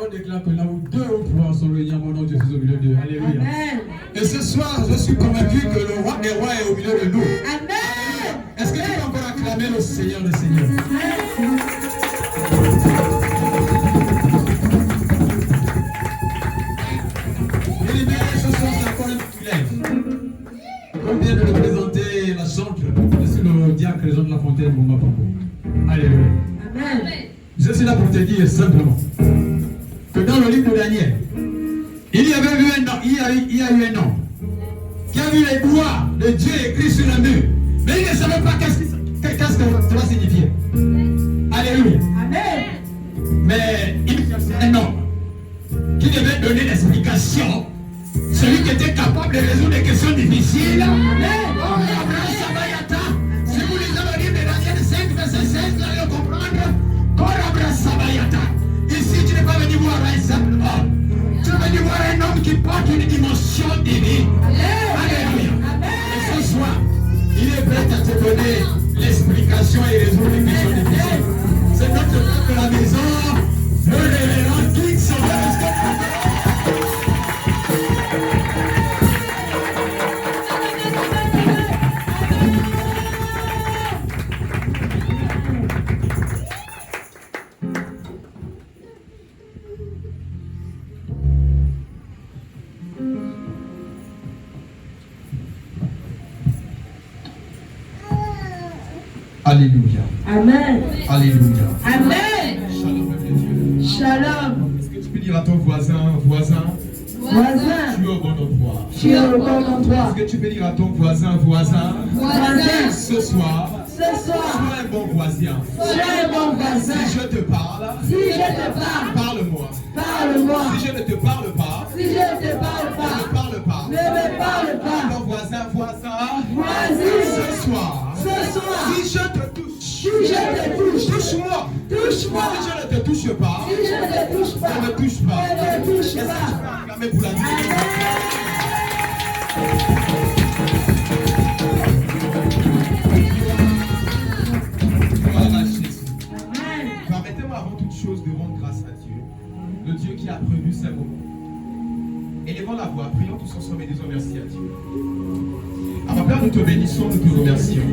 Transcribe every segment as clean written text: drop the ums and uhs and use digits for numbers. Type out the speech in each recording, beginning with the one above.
déclare que là où 2 ou 3 sont réunis en mon nom, je suis au milieu d'eux. Alléluia. Amen. Et ce soir, je suis convaincu que le roi des rois est au milieu de nous. Amen. Est-ce que tu peux encore acclamer le Seigneur des Seigneurs? Et les meilleurs, ce soir, c'est encore un populaire. On vient de représenter la chantre. Je suis le diacre Jean de la Fontaine, mon papa. Alléluia. Amen. Je suis là pour te dire simplement que dans le livre de Daniel, il y avait eu un homme, il y a eu un homme qui a vu les doigts de Dieu écrits sur le mur, mais il ne savait pas qu'est-ce que cela signifiait. Alléluia. Amen. Mais il y avait un homme qui devait donner l'explication, celui qui était capable de résoudre des questions difficiles. Amen. Si vous lisez le livre de Daniel 5, verset 16, vous allez comprendre. Ici, tu n'es pas venu voir un simple homme. Tu es venu voir un homme qui porte une dimension divine. Alléluia. Et ce soir, il est prêt à te donner l'explication et résoudre les questions difficiles. C'est notre peuple de la maison, le révérend King Sylvester. Alléluia. Amen. Alléluia. Amen. Shalom, Dieu. Shalom. Est-ce que tu peux dire à ton voisin, voisin, voisin, tu es au bon endroit. Tu es au bon endroit. Est-ce que tu peux dire à ton voisin, voisin, voisin, ce soir, sois un bon voisin. Sois un bon voisin. Si je te parle, parle-moi. Parle-moi. Si je ne te parle pas, ne me parle pas. Ne me parle pas. Ton voisin, voisin, ce soir, si je te touche, touche-moi. Touche-moi. Si je ne te touche pas, ne me touche pas. Est-ce que tu peux acclamer pour la vie? Voilà Jésus. Permettez-moi avant toute chose de rendre grâce à Dieu, le Dieu qui a prévu ces moments. Élevons la voix, prions tous ensemble et disons merci à Dieu. Alors Père, nous te bénissons, nous te remercions.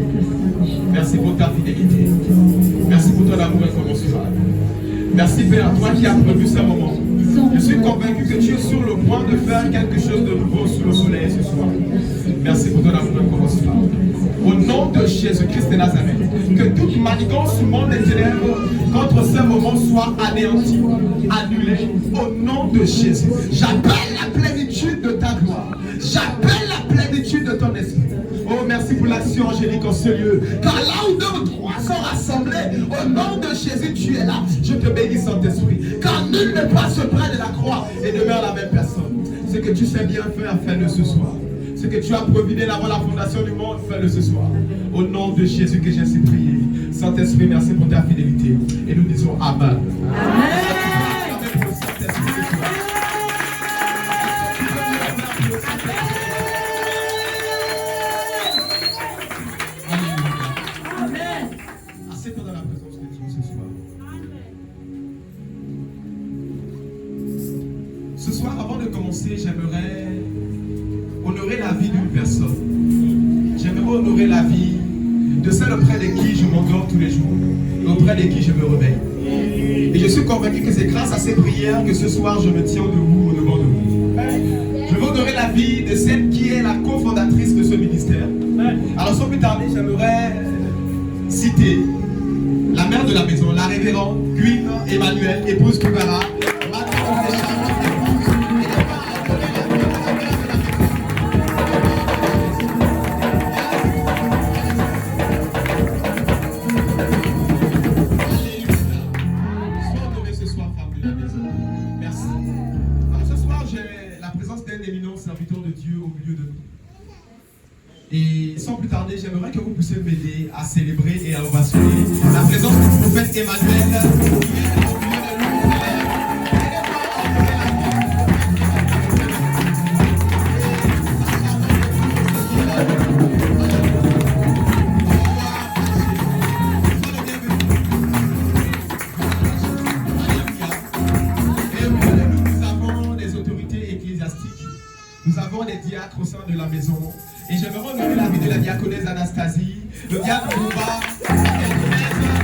Merci pour ta fidélité. Merci pour ton amour incommensurable. Merci Père, toi qui as prévu ce moment. Je suis convaincu que tu es sur le point de faire quelque chose de nouveau sous le soleil ce soir. Merci pour ton amour incommensurable. Au nom de Jésus-Christ de Nazareth, que toute manigance du monde des ténèbres contre ce moment soit anéantie, annulée. Au nom de Jésus, j'appelle la plénitude de ta gloire. J'appelle la plénitude de ton esprit. Oh, merci pour l'action angélique en ce lieu. Car là où 2 ou 3 sont rassemblés, au nom de Jésus, tu es là. Je te bénis, Saint-Esprit. Car nul ne passe près de la croix et demeure la même personne. Ce que tu sais bien faire, fais-le ce soir. Ce que tu as providé avant la fondation du monde, fais-le ce soir. Au nom de Jésus que j'ai ainsi prié. Saint-Esprit, merci pour ta fidélité. Et nous disons Amen. Amen. Ce soir, avant de commencer, j'aimerais honorer la vie d'une personne. J'aimerais honorer la vie de celle auprès de qui je m'endors tous les jours et auprès de qui je me réveille. Et je suis convaincu que c'est grâce à ces prières que ce soir je me tiens debout au-devant de vous. Je veux honorer la vie de celle qui est la cofondatrice de ce ministère. Alors sans plus tarder, j'aimerais citer la mère de la maison, la révérende Gwyn Emmanuel, épouse Kubara. Et sans plus tarder, j'aimerais que vous puissiez m'aider à célébrer et à ovationner la présence du prophète Emmanuel. les diacres au sein de la maison. Et j'aimerais honorer la vie de la diaconesse Anastasie, le diacre Bouba, la diaconesse Bouba,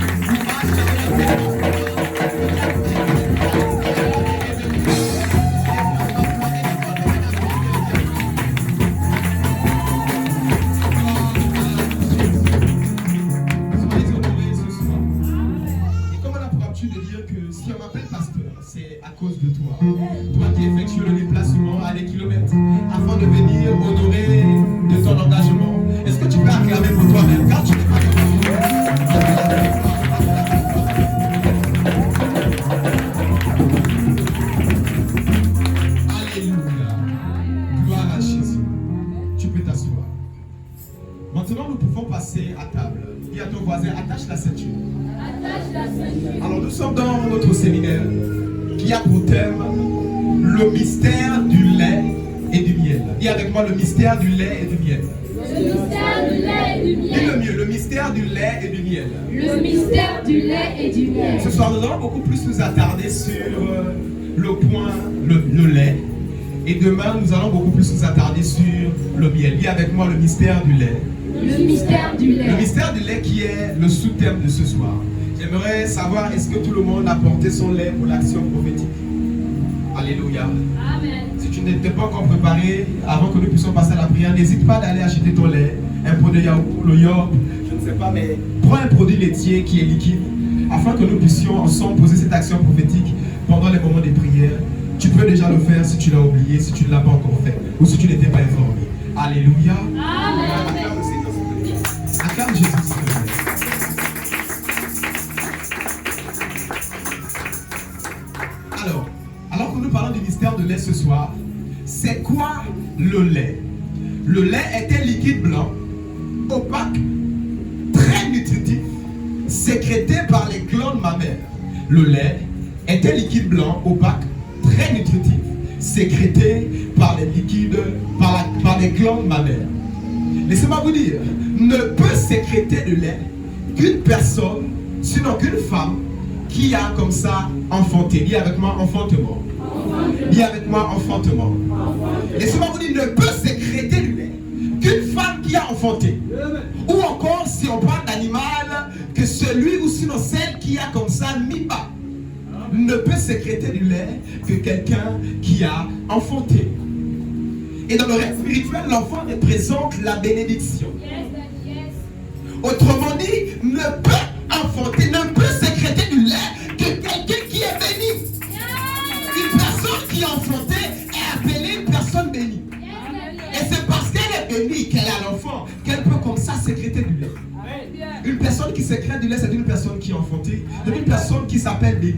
à cause de toi. Toi qui effectues le déplacement à des kilomètres afin de venir honorer de ton engagement. Est-ce que tu peux acclamer pour toi-même quand tu n'es pas Alléluia. Gloire à Jésus. Tu peux t'asseoir. Maintenant, nous pouvons passer à table. Dis à ton voisin, attache la ceinture. Attache la ceinture. Alors, nous sommes dans notre séminaire qui a pour thème le mystère du lait et du miel. Dis avec moi le mystère du lait et du miel. Le mystère du lait et du miel. Dis le mieux, le mystère du lait et du miel. Le mystère du lait et du miel. Ce soir, nous allons beaucoup plus nous attarder sur le point, le lait. Et demain, nous allons beaucoup plus nous attarder sur le miel. Dis avec moi le mystère du lait. Le mystère du lait. Le mystère du lait qui est le sous-thème de ce soir. J'aimerais savoir, est-ce que tout le monde a porté son lait pour l'action prophétique? Alléluia. Amen. Si tu n'étais pas encore préparé, avant que nous puissions passer à la prière, n'hésite pas d'aller acheter ton lait, un pot de yaourt, le yaourt, je ne sais pas, mais prends un produit laitier qui est liquide, afin que nous puissions ensemble poser cette action prophétique pendant les moments des prières. Tu peux déjà le faire si tu l'as oublié, si tu ne l'as pas encore fait, ou si tu n'étais pas informé. Alléluia. Amen. Acclame Jésus, s'il te plaît. Alors que nous parlons du mystère de lait ce soir, c'est quoi le lait? Le lait est un liquide blanc, opaque, très nutritif, sécrété par les glandes mammaires. Le lait est un liquide blanc, opaque, très nutritif, sécrété par les glandes mammaires. Laissez-moi vous dire, ne peut sécréter de lait qu'une personne, sinon qu'une femme, qui a comme ça enfanté. Dis avec moi enfantement. Dis avec moi enfantement. Laissez-moi vous dire, ne peut sécréter du lait qu'une femme qui a enfanté. Ou encore, si on parle d'animal, que celui ou sinon celle qui a comme ça mis bas. Ne peut sécréter du lait que quelqu'un qui a enfanté. Et dans le règne spirituel, l'enfant représente la bénédiction. Autrement dit, ne peut enfanter, ne peut sécréter du lait que quelqu'un qui est béni. Une personne qui est enfantée est appelée une personne bénie. Et c'est parce qu'elle est bénie, qu'elle a l'enfant, qu'elle peut comme ça sécréter du lait. Une personne qui sécrète du lait, c'est une personne qui est enfantée, c'est une personne qui s'appelle bénie.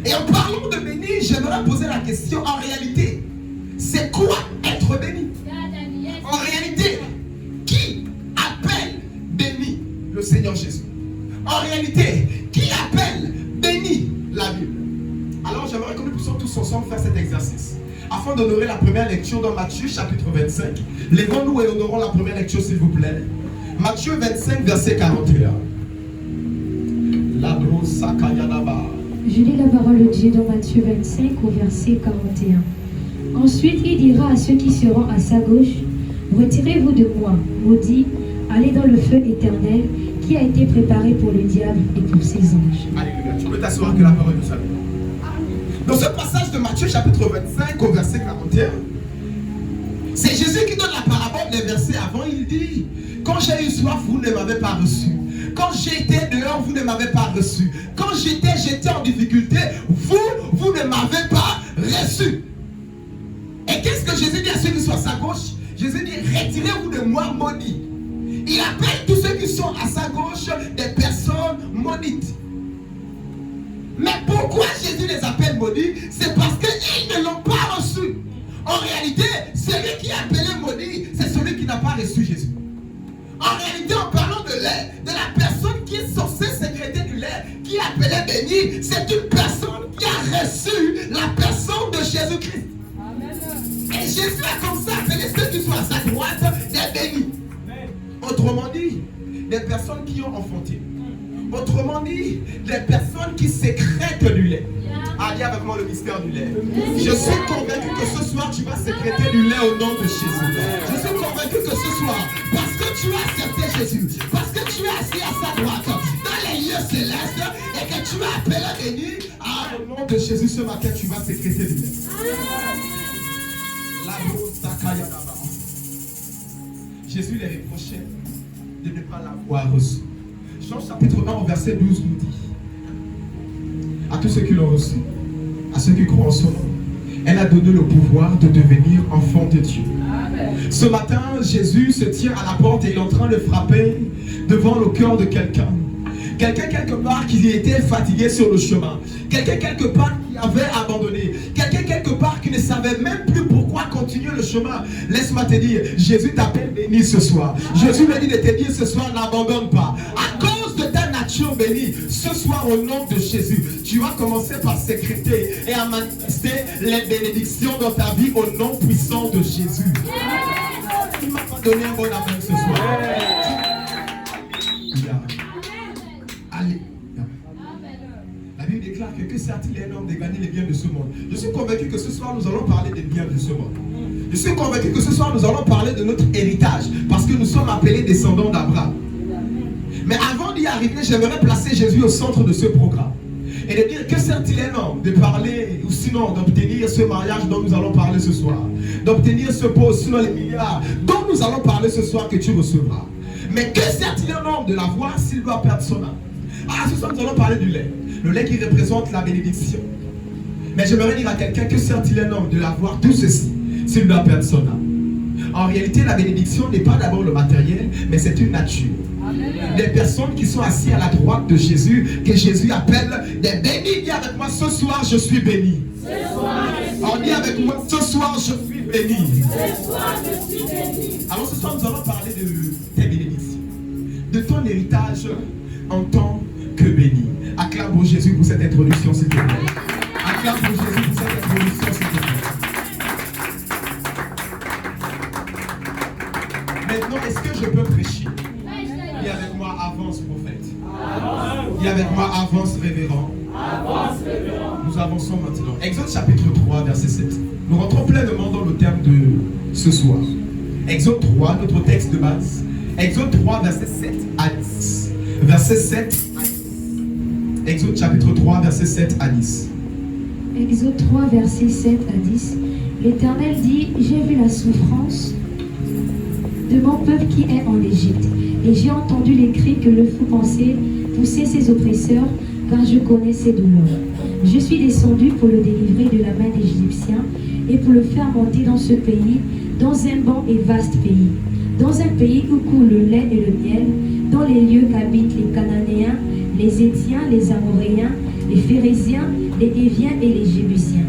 Et en parlant de béni, j'aimerais poser la question, en réalité, c'est quoi être béni? En réalité, qui appelle béni le Seigneur Jésus? En réalité, qui appelle béni la Bible? Alors j'aimerais que nous puissions tous ensemble faire cet exercice afin d'honorer la première lecture dans Matthieu chapitre 25. Lèvons-nous et honorons la première lecture s'il vous plaît. Matthieu 25 verset 41. Je lis la parole de Dieu dans Matthieu 25 au verset 41. Ensuite il dira à ceux qui seront à sa gauche, retirez-vous de moi, maudits, allez dans le feu éternel qui a été préparé pour le diable et pour ses anges. Alléluia. Tu peux t'asseoir que la parole nous salue. Dans ce passage de Matthieu chapitre 25 au verset 41, c'est Jésus qui donne la parabole des versets avant. Il dit, quand j'ai eu soif, vous ne m'avez pas reçu. Quand j'étais dehors, vous ne m'avez pas reçu. Quand j'étais en difficulté, vous ne m'avez pas reçu. Et qu'est-ce que Jésus dit à ceux qui sont à sa gauche? Jésus dit, retirez-vous de moi, maudits. Il appelle tous ceux qui sont à sa gauche des personnes maudites. Mais pourquoi Jésus les appelle maudits? C'est parce qu'ils ne l'ont pas reçu. En réalité, celui qui est appelé maudit, c'est celui qui n'a pas reçu Jésus. En réalité, en parlant de lait, de la personne qui est censée sécréter du lait, qui est appelée bénie, c'est une personne qui a reçu la personne de Jésus-Christ. Et Jésus a comme ça appelé ceux qui sont à sa droite des bénis. Autrement dit, des personnes qui ont enfanté. Autrement dit, des personnes qui sécrètent du lait. Allez avec moi le mystère du lait. Je suis convaincu que ce soir tu vas sécréter du lait au nom de Jésus. Je suis convaincu que ce soir, parce que tu as accepté Jésus, parce que tu es assis à sa droite dans les lieux célestes et que tu as appelé béni, au nom de Jésus ce matin tu vas sécréter du lait. Jésus les reprochait de ne pas l'avoir reçu. Jean chapitre 1 verset 12 nous dit: à tous ceux qui l'ont reçu, à ceux qui croient en son nom, elle a donné le pouvoir de devenir enfants de Dieu. Amen. Ce matin, Jésus se tient à la porte et il est en train de frapper devant le cœur de quelqu'un. Quelqu'un quelque part qui était fatigué sur le chemin. Quelqu'un quelque part qui avait abandonné. Quelqu'un quelque part qui ne savait même plus pourquoi continuer le chemin. Laisse-moi te dire, Jésus t'appelle béni ce soir. Jésus me dit de te dire ce soir, n'abandonne pas. À cause de ta nature bénie, ce soir au nom de Jésus, tu vas commencer par sécréter et à manifester les bénédictions dans ta vie au nom puissant de Jésus. Il m'a pas donné un bon amen ce soir. Allez. La Bible déclare que sert-il un homme de gagner les biens de ce monde? Je suis convaincu que ce soir nous allons parler des biens de ce monde. Je suis convaincu que ce soir nous allons parler de notre héritage parce que nous sommes appelés descendants d'Abraham. Mais avant d'y arriver, j'aimerais placer Jésus au centre de ce programme et de dire que sert-il un homme de parler ou sinon d'obtenir ce mariage dont nous allons parler ce soir, d'obtenir ce poste, sinon les milliards dont nous allons parler ce soir que tu recevras. Mais que sert-il un homme de l'avoir s'il doit perdre son âme? Ah, ce soir nous allons parler du lait. Le lait qui représente la bénédiction. Mais j'aimerais dire à quelqu'un, que sert-il un homme de l'avoir tout ceci s'il doit perdre son âme? En réalité, la bénédiction n'est pas d'abord le matériel, mais c'est une nature. Amen. Des personnes qui sont assises à la droite de Jésus, que Jésus appelle des bénis. Dis avec moi, ce soir je suis béni. On dit avec moi, ce soir je suis béni. Alors ce soir nous allons parler de tes bénédictions, de ton héritage en tant que béni. Acclame pour Jésus pour cette introduction, s'il te plaît. Acclame pour Jésus pour cette introduction, s'il te plaît. Maintenant, est-ce que je peux prêcher? Dis avec moi, avance prophète. Dis avec moi, avance révérend. Nous avançons maintenant. Exode chapitre 3, verset 7. Nous rentrons pleinement dans le terme de ce soir. Exode 3, notre texte de base. Exode 3, verset 7 à 10. Verset 7 à 10. Exode chapitre 3, verset 7 à 10. Exode 3, verset 7 à 10. L'Éternel dit: j'ai vu la souffrance de mon peuple qui est en Égypte, et j'ai entendu les cris que le fou pensait pousser ses oppresseurs, car je connais ses douleurs. Je suis descendu pour le délivrer de la main des Égyptiens et pour le faire monter dans ce pays, dans un bon et vaste pays, dans un pays où coule le lait et le miel, dans les lieux qu'habitent les Cananéens, les Hétiens, les Amoréens, les Phérésiens, les Héviens et les Jébusiens.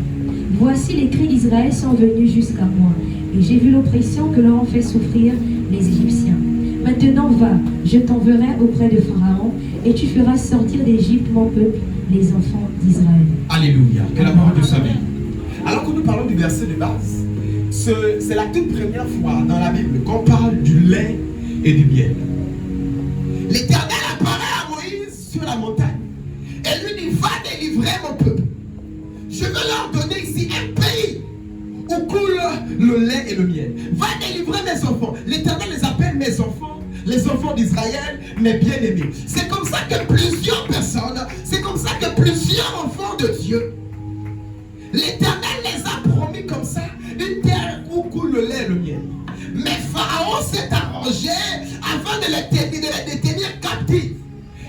Voici les cris d'Israël sont venus jusqu'à moi, et j'ai vu l'oppression que leur ont fait souffrir les Égyptiens. Maintenant va, je t'enverrai auprès de Pharaon, et tu feras sortir d'Égypte mon peuple, les enfants d'Israël. Alléluia, que la parole de Dieu soit bénie. Alors que nous parlons du verset de base, c'est la toute première fois dans la Bible qu'on parle du lait et du miel. L'Éternel apparaît à Moïse sur la montagne et lui dit: va délivrer mon peuple. Je veux leur donner ici un pays où coule le lait et le miel. Va délivrer mes enfants. L'Éternel les appelle mes enfants, les enfants d'Israël, mes bien-aimés. C'est comme ça que plusieurs personnes, c'est comme ça que plusieurs enfants de Dieu, l'Éternel les a promis comme ça, une terre où coule le lait et le miel. Mais Pharaon s'est arrangé afin de les détenir captifs.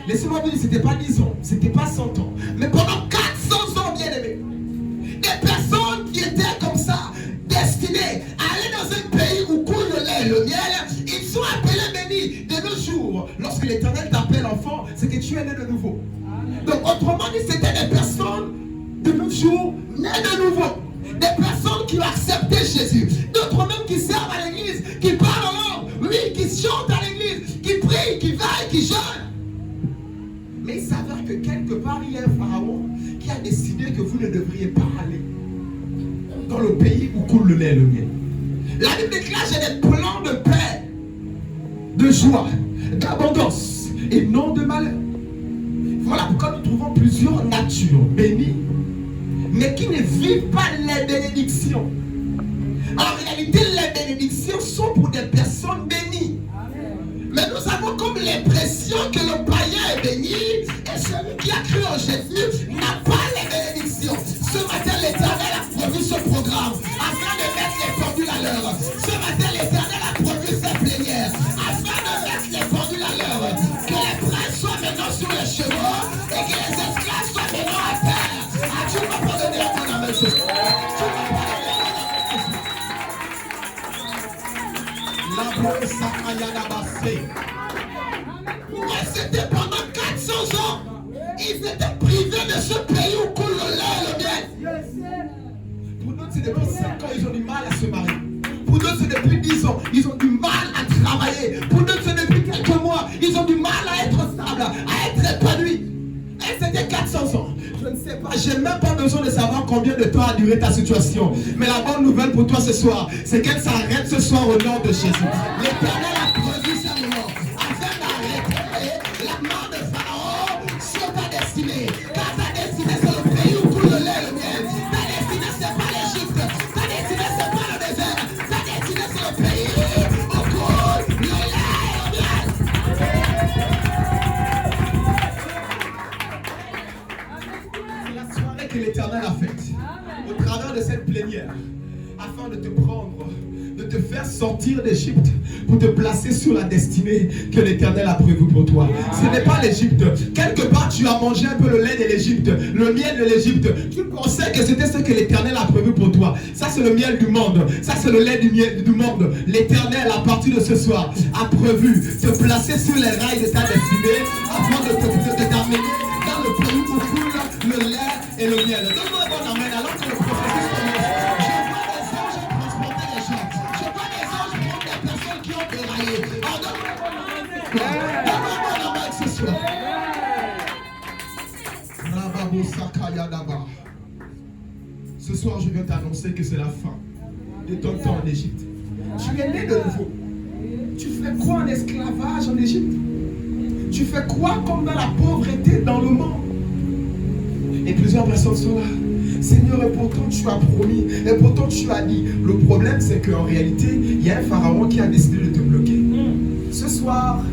Laissez-moi vous dire, ce n'était pas 10 ans, ce n'était pas 100 ans, mais pendant 400 ans, bien aimés. Des personnes qui étaient comme ça, destinées à aller dans un pays où coule le lait et le miel, ils sont appelés bénis. De nos jours, lorsque l'Éternel t'appelle enfant, c'est que tu es né de nouveau. Donc autrement dit, c'était des personnes de nos jours nées de nouveau. Des personnes qui ont accepté Jésus. D'autres même qui servent à l'église, qui parlent en langue, oui, qui chantent à l'église, qui prient, qui veillent, qui jeûnent. Mais il s'avère que quelque part, il y a un pharaon qui a décidé que vous ne devriez pas aller dans le pays où coule le lait et le miel. La Bible déclare: j'ai des plans de paix, de joie, d'abondance et non de malheur. Voilà pourquoi nous trouvons plusieurs natures bénies et qui ne vivent pas les bénédictions. En réalité, les bénédictions sont pour des personnes bénies. Mais nous avons comme l'impression que le païen est béni et celui qui a cru en Jésus n'a pas les bénédictions. Ce matin, l'Éternel a prévu ce programme afin de mettre les pendules à l'heure. Ce matin, l'Éternel a prévu cette plénière afin de mettre les pendules à l'heure. Que les princes soient maintenant sur les chevaux et que les esclaves soient maintenant à terre. Ah, tu ne vas pas donner à ton amen ce soir. Tu ne vas pas donner à ton amen ce soir. C'était pendant 400 ans. Ils étaient privés de ce pays où coule le lait et le miel. Pour d'autres, c'est depuis 5 ans, ils ont du mal à se marier. Pour d'autres, c'est depuis 10 ans, ils ont du mal à travailler. Pour d'autres, c'est depuis quelques mois, ils ont du mal à être stables, à être épanouis. Et c'était 400 ans. Je ne sais pas, j'ai même pas besoin de savoir combien de temps a duré ta situation. Mais la bonne nouvelle pour toi ce soir, c'est qu'elle s'arrête ce soir au nom de Jésus. L'Éternel a prévu sa mort afin d'arrêter la mort de Pharaon sur ta destinée. Car ta destinée, c'est le pays où coule le lait et le miel. Ta destinée, c'est pas l'Égypte. Ta destinée, c'est pas le désert. Ta destinée, c'est le pays où coule le lait et le miel. C'est la soirée que l'Éternel a faite au travers de cette plénière afin de te prendre, de te faire sortir d'Égypte pour te placer sur la destinée que l'Éternel a prévue pour toi. Ce n'est pas l'Égypte. Quelque part, tu as mangé un peu le lait de l'Égypte, le miel de l'Égypte. Tu pensais que c'était ce que l'Éternel a prévu pour toi. Ça, c'est le miel du monde. Ça, c'est le lait du monde. L'Éternel, à partir de ce soir, a prévu te placer sur les rails de ta destinée afin de t'amener dans le pays où coule le lait et le miel. Donne-moi un bon amen alors que le processus commence. Ce soir, je viens t'annoncer que c'est la fin de ton temps en Égypte. Tu es né de nouveau. Tu fais quoi en esclavage en Égypte? Tu fais quoi comme dans la pauvreté dans le monde? Et plusieurs personnes sont là. Seigneur, et pourtant tu as promis, et pourtant tu as dit. Le problème, c'est qu'en réalité, il y a un pharaon qui a décidé de te bloquer. Ce soir,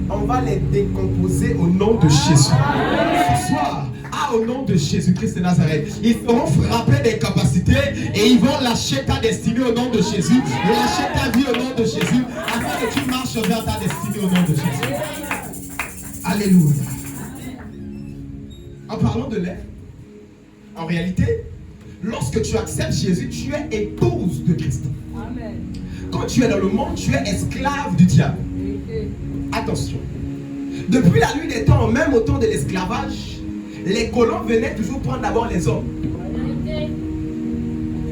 on va les décomposer au nom de Jésus. Ce soir, au nom de Jésus-Christ de Nazareth, ils seront frappés des capacités et ils vont lâcher ta destinée au nom de Jésus, lâcher ta vie au nom de Jésus, afin que tu marches vers ta destinée au nom de Jésus. Alléluia. En parlant de lait, en réalité, lorsque tu acceptes Jésus, tu es épouse de Christ. Amen. Quand tu es dans le monde, tu es esclave du diable. Attention. Depuis la nuit des temps, même au temps de l'esclavage, les colons venaient toujours prendre d'abord les hommes.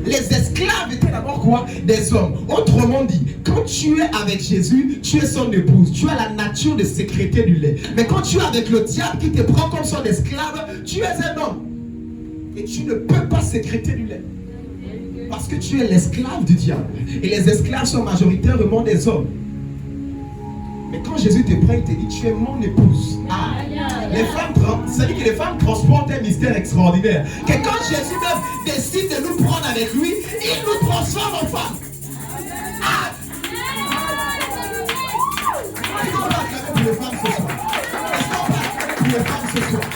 Les esclaves étaient d'abord quoi? Des hommes. Autrement dit, quand tu es avec Jésus, tu es son épouse. Tu as la nature de sécréter du lait. Mais quand tu es avec le diable qui te prend comme son esclave, tu es un homme. Et tu ne peux pas sécréter du lait. Parce que tu es l'esclave du diable. Et les esclaves sont majoritairement des hommes. Mais quand Jésus te prend, il te dit, tu es mon épouse. Ah. Les femmes, ça dit que les femmes transportent un mystère extraordinaire. Que quand Jésus même décide de nous prendre avec lui, il nous transforme en femmes. Ah. Est-ce qu'on va acclamer pour les femmes ce soir? Est-ce qu'on va acclamer pour les femmes ce soir?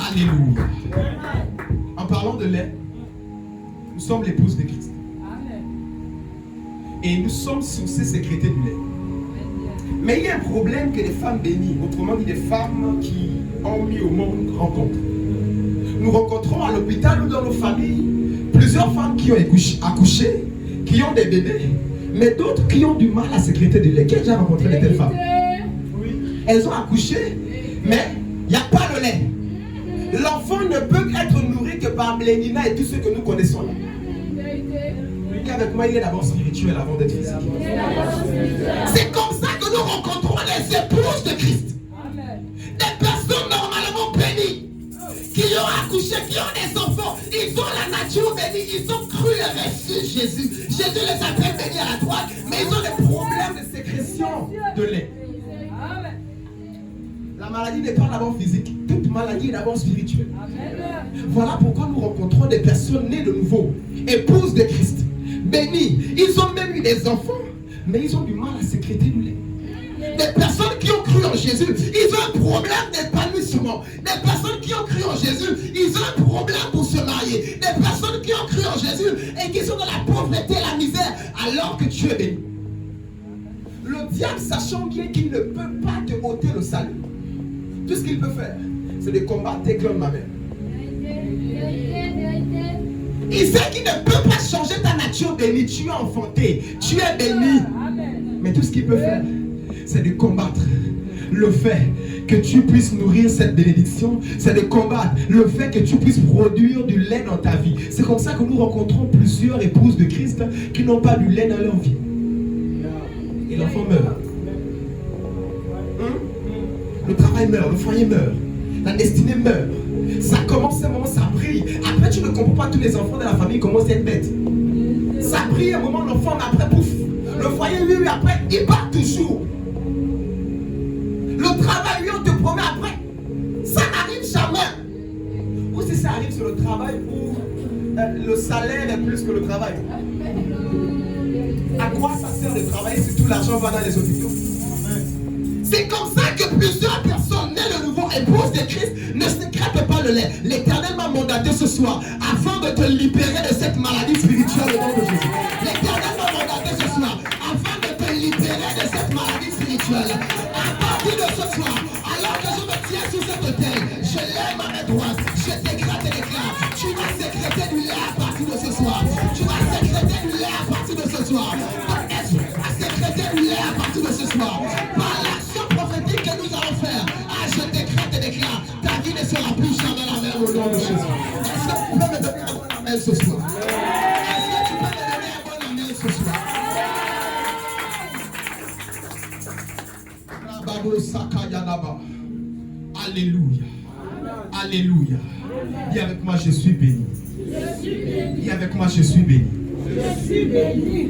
Alléluia. En parlant de lait, nous sommes l'épouse de Christ. Amen. Et nous sommes censés sécréter du lait. Mais il y a un problème que les femmes bénies, autrement dit des femmes qui ont mis au monde, rencontrent. Nous rencontrons à l'hôpital ou dans nos familles plusieurs femmes qui ont accouché, qui ont des bébés, mais d'autres qui ont du mal à sécréter du lait. Qui a déjà rencontré de telles femmes? Oui. Elles ont accouché, mais il n'y a pas de lait. L'enfant ne peut être nourri que par Mlénina et tous ceux que nous connaissons là. Qu'avec moi, il est d'abord spirituel avant d'être physique. C'est comme ça que nous rencontrons les épouses de Christ. Des personnes normalement bénies, qui ont accouché, qui ont des enfants. Ils ont la nature bénie, ils ont cru et reçu Jésus. Jésus les appelle bénis à la droite, mais ils ont des problèmes de sécrétion de lait. La maladie n'est pas d'abord physique. Toute maladie est d'abord spirituelle. Voilà pourquoi nous rencontrons des personnes nées de nouveau, épouses de Christ, bénies. Ils ont même eu des enfants, mais ils ont du mal à sécréter du lait. Des personnes qui ont cru en Jésus, ils ont un problème d'épanouissement. Des personnes qui ont cru en Jésus, ils ont un problème pour se marier. Des personnes qui ont cru en Jésus et qui sont dans la pauvreté et la misère, alors que tu es béni. Le diable, sachant bien qu'il ne peut pas te ôter le salut, tout ce qu'il peut faire, c'est de combattre tes clones, ma mère. Il sait qu'il ne peut pas changer ta nature bénie. Tu es enfanté, tu es béni. Mais tout ce qu'il peut faire, c'est de combattre le fait que tu puisses nourrir cette bénédiction. C'est de combattre le fait que tu puisses produire du lait dans ta vie. C'est comme ça que nous rencontrons plusieurs épouses de Christ qui n'ont pas du lait dans leur vie. Et l'enfant meurt. Le travail meurt, le foyer meurt, la destinée meurt. Ça commence un moment, ça brille. Après, tu ne comprends pas, tous les enfants de la famille commencent à être bêtes. Ça brille un moment, l'enfant, mais après, pouf. Le foyer, lui, après, il part toujours. Le travail, lui, on te promet après. Ça n'arrive jamais. Ou si ça arrive sur le travail où le salaire est plus que le travail. À quoi ça sert de travailler si tout l'argent va dans les hôpitaux? C'est comme ça que plusieurs personnes nées de nouveau, épouses de Christ, ne sécrètent pas le lait. L'Éternel m'a mandaté ce soir afin de te libérer de cette maladie spirituelle au nom de Jésus. L'Éternel m'a mandaté ce soir afin de te libérer de cette maladie spirituelle. À partir de ce soir, alors que je me tiens sous cette autel, je lève ma main droite, je décrète et déclare. Tu vas sécréter du lait à partir de ce soir. Tu vas sécréter du lait à partir de ce soir. Ton esprit va sécréter du lait à partir de ce soir. Par l'action prophétique que nous allons faire, je décrète et déclare, ta vie ne sera plus jamais la même au nom de Jésus. Est-ce que tu peux me donner un bon amen ce soir? Est-ce que tu peux me donner un bon amen ce soir? Alléluia. Alléluia. Dis avec moi, je suis béni. Dis avec moi, je suis béni.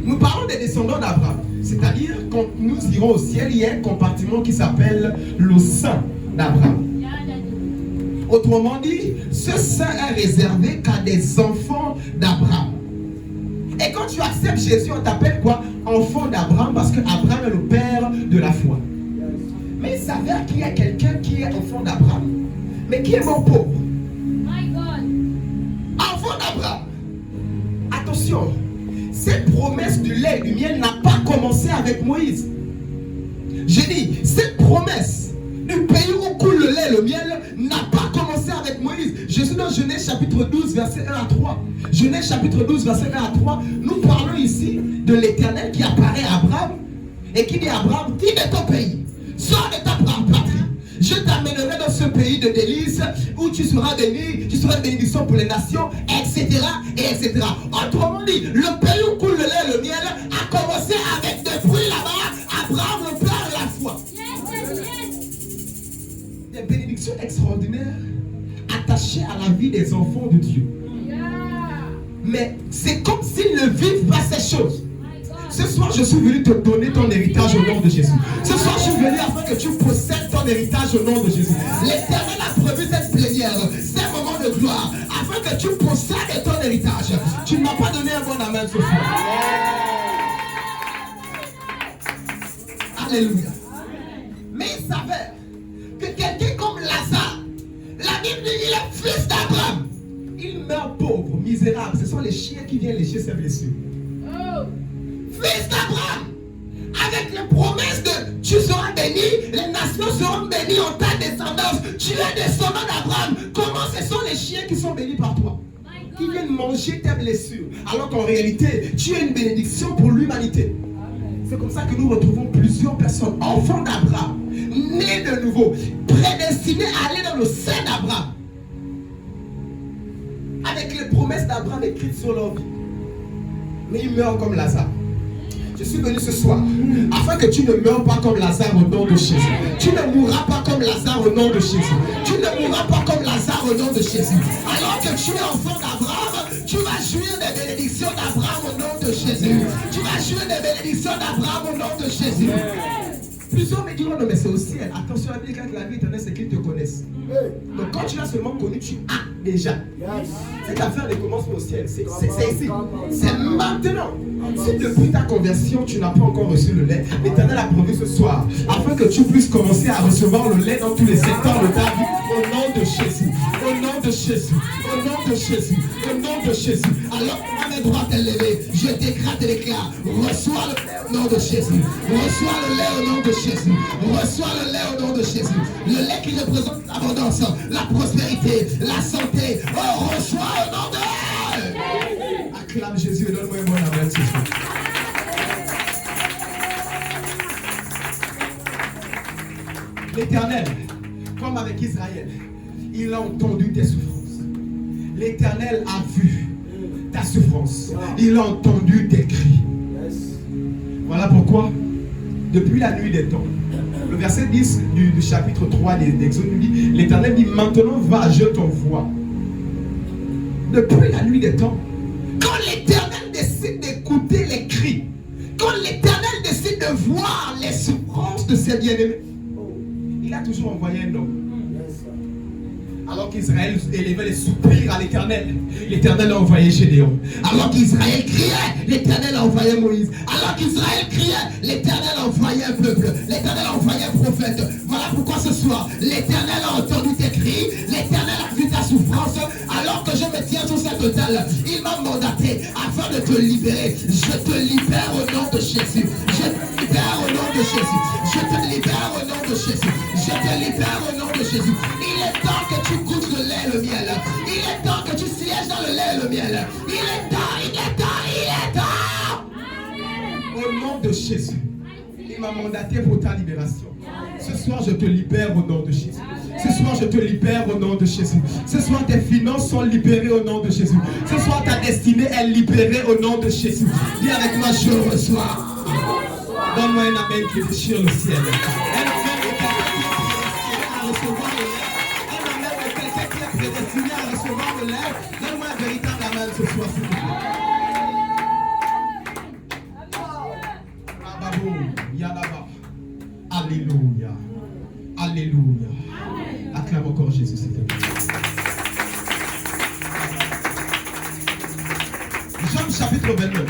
Nous parlons des descendants d'Abraham. C'est-à-dire, quand nous irons au ciel, il y a un compartiment qui s'appelle le sein d'Abraham. Autrement dit, ce sein est réservé qu'à des enfants d'Abraham. Et quand tu acceptes Jésus, on t'appelle quoi? Enfant d'Abraham, parce que Abraham est le père de la foi. Mais il s'avère qu'il y a quelqu'un qui est enfant d'Abraham, mais qui est mort pauvre. Enfant d'Abraham. Attention, cette promesse du lait et du miel n'a pas commencé avec Moïse. J'ai dit, cette promesse du pays où coule le lait et le miel n'a pas commencé avec Moïse. Je suis dans Genèse chapitre 12, verset 1 à 3. Genèse chapitre 12, verset 1 à 3. Nous parlons ici de l'Éternel qui apparaît à Abraham et qui dit à Abraham, quitte de ton pays, sors de ta patrie. Je t'amènerai dans ce pays de délices où tu seras béni, tu seras une bénédiction pour les nations, etc. et etc. Autrement dit, le pays où coule le lait et le miel a commencé avec depuis là-bas Abraham, le père de la foi. Des bénédictions extraordinaires attachées à la vie des enfants de Dieu. Mais c'est comme s'ils ne vivent pas ces choses. Ce soir, je suis venu te donner ton héritage au nom de Jésus. Ce soir, je suis venu afin que tu possèdes ton héritage au nom de Jésus. L'Éternel a prévu cette plénière, ces moments de gloire, afin que tu possèdes ton héritage. Tu ne m'as pas donné un bon amen ce soir. Alléluia. Mais il s'avère que quelqu'un comme Lazare, la Bible dit qu'il est fils d'Abraham. Il meurt pauvre, misérable. Ce sont les chiens qui viennent lécher ses blessures. Fils d'Abraham, avec les promesses de tu seras béni, les nations seront bénies en ta descendance. Tu es descendant d'Abraham. Comment ce sont les chiens qui sont bénis par toi, qui viennent manger tes blessures, alors qu'en réalité tu es une bénédiction pour l'humanité. C'est comme ça que nous retrouvons plusieurs personnes, enfants d'Abraham, nés de nouveau, prédestinés à aller dans le sein d'Abraham, avec les promesses d'Abraham écrites sur leur vie. Mais ils meurent comme Lazare. Je suis venu ce soir afin que tu ne meurs pas comme Lazare au nom de Jésus. Tu ne mourras pas comme Lazare au nom de Jésus. Tu ne mourras pas comme Lazare au nom de Jésus. Alors que tu es enfant d'Abraham, tu vas jouir des bénédictions d'Abraham au nom de Jésus. Tu vas jouir des bénédictions d'Abraham au nom de Jésus. Plusieurs me diront, non mais c'est au ciel. Attention, la Bible dit que la vie éternelle, c'est qu'ils te connaissent. Donc quand tu l'as seulement connu, tu as déjà. Cette affaire ne commence pas au ciel, c'est ici. C'est maintenant. Si depuis ta conversion, tu n'as pas encore reçu le lait, l'Éternel a promis ce soir, afin que tu puisses commencer à recevoir le lait dans tous les secteurs de ta vie, au nom de Jésus, au nom de Jésus, au nom de Jésus, au nom de Jésus. Alors, à mes droites élevées, je décrète et déclare, reçois le lait au nom de Jésus, reçois le lait au nom de Jésus, reçois le lait au nom de Jésus, le lait qui représente l'abondance, la prospérité, la santé. Oh, reçois au nom de Jésus. Acclame Jésus et donne-moi un bon amen ce soir. L'Éternel, comme avec Israël, il a entendu tes souffrances. L'Éternel a vu ta souffrance. Il a entendu tes cris. Voilà pourquoi, depuis la nuit des temps, le verset 10 du chapitre 3 d'Exode nous dit, l'Éternel dit, maintenant va, je t'envoie. Depuis la nuit des temps, quand l'Éternel décide d'écouter les cris, quand l'Éternel décide de voir les souffrances de ses bien-aimés, il a toujours envoyé un homme. Alors qu'Israël élevait les soupirs à l'Éternel, l'Éternel a envoyé Gédéon. Alors qu'Israël criait, l'Éternel a envoyé Moïse. Alors qu'Israël criait, l'Éternel a envoyé un peuple. L'Éternel a envoyé un prophète. Voilà pourquoi ce soir, l'Éternel a entendu tes cris, l'Éternel a vu ta souffrance. Alors que je me tiens sur cette table, il m'a mandaté afin de te libérer. Je te libère au nom de Jésus. Je te libère au nom de Jésus. Je te libère au nom de Jésus. Je te libère au nom de Jésus. Il est temps que tu goûtes le lait et le miel. Il est temps que tu sièges dans le lait et le miel. Il est temps, il est temps, il est temps. Au nom de Jésus, il m'a mandaté pour ta libération. Ce soir, je te libère au nom de Jésus. Ce soir, je te libère au nom de Jésus. Ce soir, tes finances sont libérées au nom de Jésus. Ce soir, ta destinée est libérée au nom de Jésus. Dis avec moi, je reçois. Donne-moi un amen qui déchire le ciel. Un amen de quelqu'un qui est à recevoir le lait. Un amen de quelqu'un qui est prédestiné à recevoir le lait. Donne-moi un véritable amen ce soir, s'il vous plaît. Ababou, Yadaba. Alléluia. Alléluia. Acclame encore Jésus, s'il te plaît. Jean chapitre 29,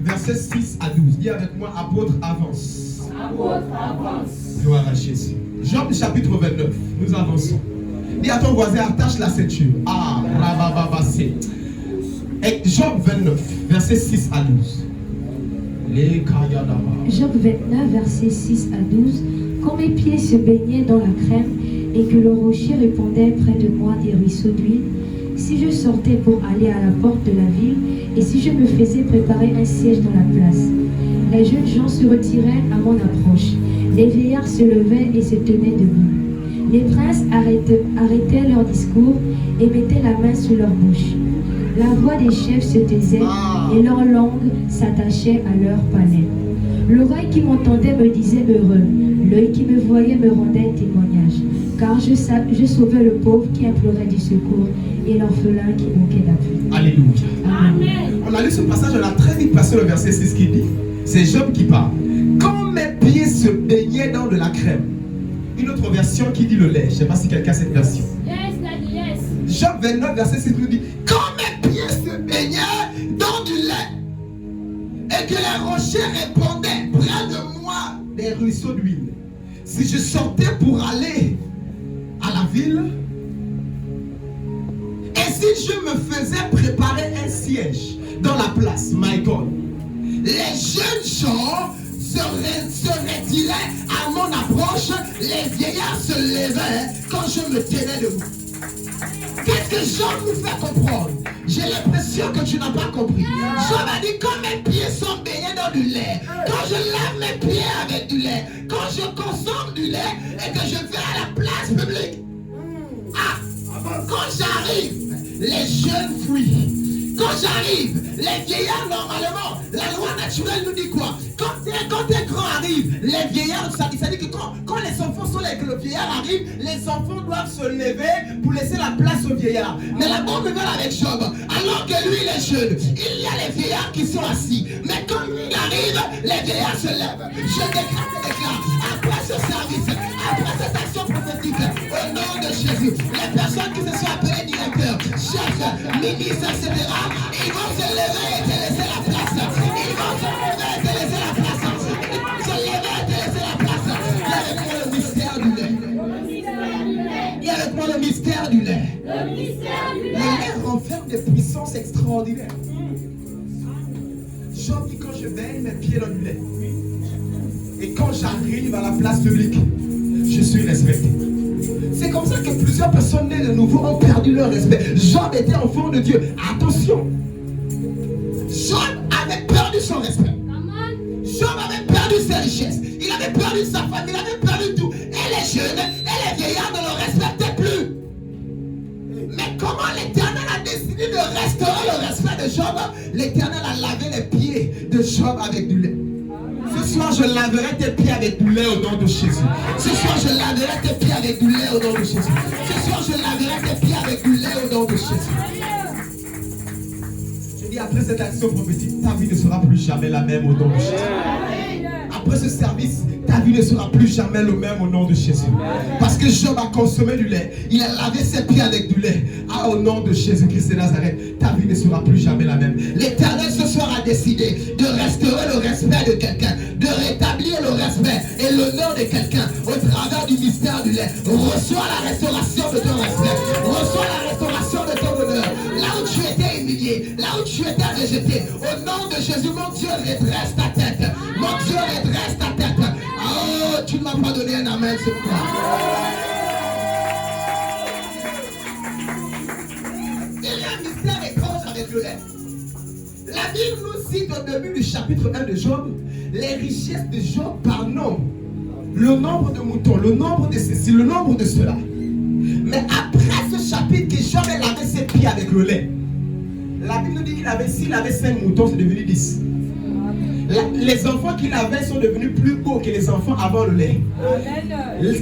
versets 6 à 12. Dis avec moi, apôtre avance. Apôtre avance. Gloire à Jésus. Jean chapitre 29, nous avançons. Dis à ton voisin, attache la ceinture. Ah, rabababasé. Et Jean 29, versets 6 à 12. Les Kayadaba. Job 29, versets 6 à 12. Quand mes pieds se baignaient dans la crème et que le rocher répandait près de moi des ruisseaux d'huile, si je sortais pour aller à la porte de la ville et si je me faisais préparer un siège dans la place, les jeunes gens se retiraient à mon approche. Les vieillards se levaient et se tenaient debout. Les princes arrêtaient leur discours et mettaient la main sur leur bouche. La voix des chefs se taisait et leur langue s'attachait à leur palais. L'oreille qui m'entendait me disait heureux, l'œil qui me voyait me rendait témoignage, car je sauvais le pauvre qui implorait du secours et l'orphelin qui manquait d'appui. Alléluia. Amen. On a lu ce passage, on a très vite passé le verset 6 qui dit, c'est Job qui parle. Quand mes pieds se baignaient dans de la crème. Une autre version qui dit le lait. Je ne sais pas si quelqu'un a cette version. Yes, daddy, yes. Job 29, verset 6 nous dit, quand mes pieds se baignaient dans du lait et que les rochers répandaient près de moi des ruisseaux d'huile, si je sortais pour aller à la ville et si je me faisais préparer un siège dans la place, my God, les jeunes gens se retiraient à mon approche, les vieillards se levaient quand je me tenais debout. Qu'est-ce que Job nous fait comprendre? J'ai l'impression que tu n'as pas compris. Job a dit, quand mes pieds sont baignés dans du lait, quand je lave mes pieds avec du lait, quand je consomme du lait et que je vais à la place publique, quand j'arrive, les jeunes fuient. Quand j'arrive, les vieillards, normalement, la loi naturelle nous dit quoi? Quand un grand arrive, les vieillards, ça dit que quand les enfants sont là et que le vieillard arrive, les enfants doivent se lever pour laisser la place aux vieillards. Mais la bonne nouvelle avec Job, alors que lui il est jeune, il y a les vieillards qui sont assis. Mais quand il arrive, les vieillards se lèvent. Je décrète et déclare, à ce service, après cette action prophétique, au nom de Jésus, les personnes qui se sont appelées directeurs, chefs, ministres, etc., ils vont se lever et te laisser la place. Ils vont se lever et te laisser la place. Ils vont se lever et te laisser la place. Il y a avec moi le mystère du lait. Il y a avec moi le mystère du lait. Le lait renferme des puissances extraordinaires. Job dit quand je baigne mes pieds dans du lait. Et quand j'arrive à la place publique, je suis respecté. C'est comme ça que plusieurs personnes nées de nouveau ont perdu leur respect. Job était enfant de Dieu. Attention. Job avait perdu son respect. Job avait perdu ses richesses. Il avait perdu sa famille. Il avait perdu tout. Et les jeunes et les vieillards ne le respectaient plus. Mais comment l'Éternel a décidé de restaurer le respect de Job? L'Éternel a lavé les pieds de Job avec du lait. Ce soir, je laverai tes pieds avec du lait au nom de Jésus. Ce soir, je laverai tes pieds avec du lait au nom de Jésus. Ce soir, je laverai tes pieds avec du lait au nom de Jésus. Je dis, après cette action prophétique, ta vie ne sera plus jamais la même au nom de Jésus. Après ce service, ta vie ne sera plus jamais le même au nom de Jésus. Parce que Job a consommé du lait. Il a lavé ses pieds avec du lait. Ah, au nom de Jésus-Christ de Nazareth, ta vie ne sera plus jamais la même. L'Éternel ce soir a décidé de restaurer le respect de quelqu'un, de rétablir le respect et l'honneur de quelqu'un au travers du mystère du lait. Reçois la restauration de ton respect. Reçois la restauration de ton honneur. Là où tu étais humilié, là où tu étais rejeté, au nom de Jésus, mon Dieu, redresse ta tête. Mon Dieu, redresse ta tête. Oh, tu ne m'as pas donné un amen ce soir. Il y a un mystère étrange avec le lait. La Bible nous cite au début du chapitre 1 de Job les richesses de Job par nombre. Le nombre de moutons, le nombre de ceci, le nombre de cela. Mais après ce chapitre que Job a lavé ses pieds avec le lait, la Bible nous dit s'il avait 5 moutons, c'est devenu 10. Les enfants qu'il avait sont devenus plus beaux que les enfants avant le lait.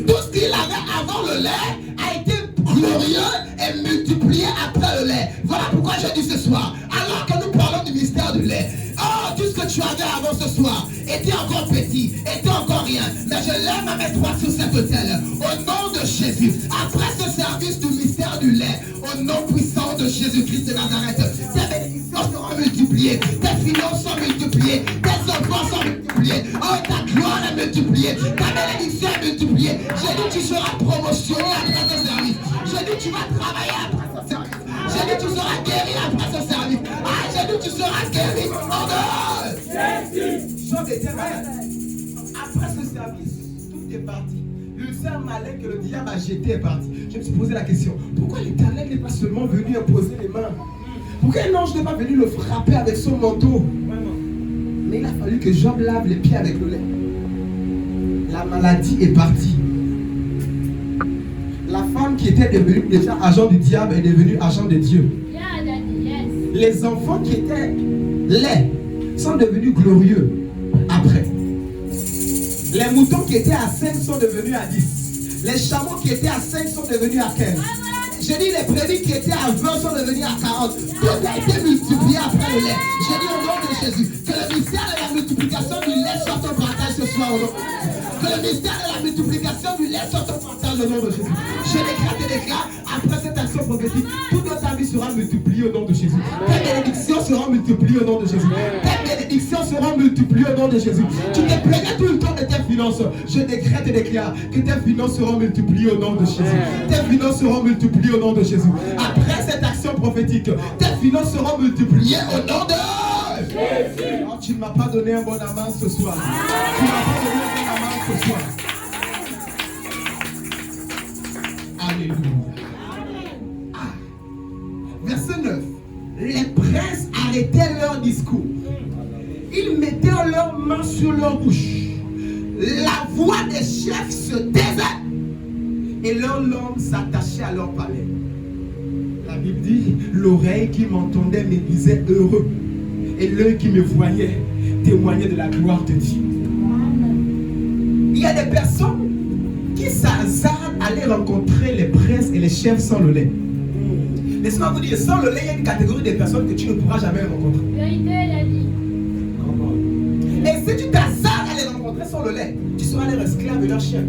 Tout ce qu'il avait avant le lait a été glorieux et multiplié après le lait. Voilà pourquoi je dis ce soir, alors que nous parlons du mystère du lait, oh, tout ce que tu avais avant ce soir était encore petit, était encore rien. Mais je lève ma main droite sur cet autel. Au nom de Jésus, après ce service du mystère du lait, au nom puissant de Jésus-Christ de Nazareth, tes bénédictions seront multipliées, tes finances sont multipliées, tes enfants sont multipliés. Oh, ta gloire est multipliée, ta bénédiction est multipliée. J'ai dit tu seras promotionné après ce service. J'ai dit tu vas travailler après ce service. J'ai dit tu seras guéri après ce service. Ah, j'ai dit tu seras guéri en dehors. Job était malade. Après ce service, tout est parti. Le seul malin que le diable a jeté est parti. Je me suis posé la question, pourquoi l'Éternel n'est pas seulement venu imposer les mains? Pourquoi un ange n'est pas venu le frapper avec son manteau? Mais il a fallu que Job lave les pieds avec le lait. La maladie est partie. La femme qui était devenue déjà agent du diable est devenue agent de Dieu. Les enfants qui étaient laids sont devenus glorieux après. Les moutons qui étaient à 5 sont devenus à 10. Les chameaux qui étaient à 5 sont devenus à 15. J'ai dit les brebis qui étaient à 20 sont devenus à 40. Tout a été multiplié après le lait. J'ai dit au nom de Jésus que le mystère de la multiplication du lait soit ton partage ce soir. Que le mystère de la multiplication du lait soit ton partage au nom de Jésus. Je déclare et déclare, après cette action prophétique, toute notre vie sera multipliée au nom de Jésus. Tes bénédictions seront multipliées au nom de Jésus. Tes bénédictions seront multipliées au nom de Jésus. Tu te plaignais tout le temps de tes finances. Je décrète et déclare que tes finances seront multipliées au nom de Jésus. Tes finances seront multipliées au nom de Jésus. Après cette action prophétique, tes finances seront multipliées au nom de Jésus. Oh, tu ne m'as pas donné un bon amen ce soir. Tu ne m'as pas donné un bon amen ce soir. Alléluia. Ah. Verset 9. Les princes arrêtaient leur discours. Ils mettaient leurs mains sur leur bouche. La voix des chefs se taisait. Et leur langue s'attachait à leur palais. La Bible dit, l'oreille qui m'entendait me disait heureux. Et l'œil qui me voyait témoignait de la gloire de Dieu. Il y a des personnes qui s'hasardent à aller rencontrer les princes et les chefs sans le lait. Laissez-moi vous dire, sans le lait, il y a une catégorie de personnes que tu ne pourras jamais rencontrer. Vérité, il a dit. Et si tu t'hasardes à les rencontrer sans le lait, tu seras sera leur esclave et leur chien.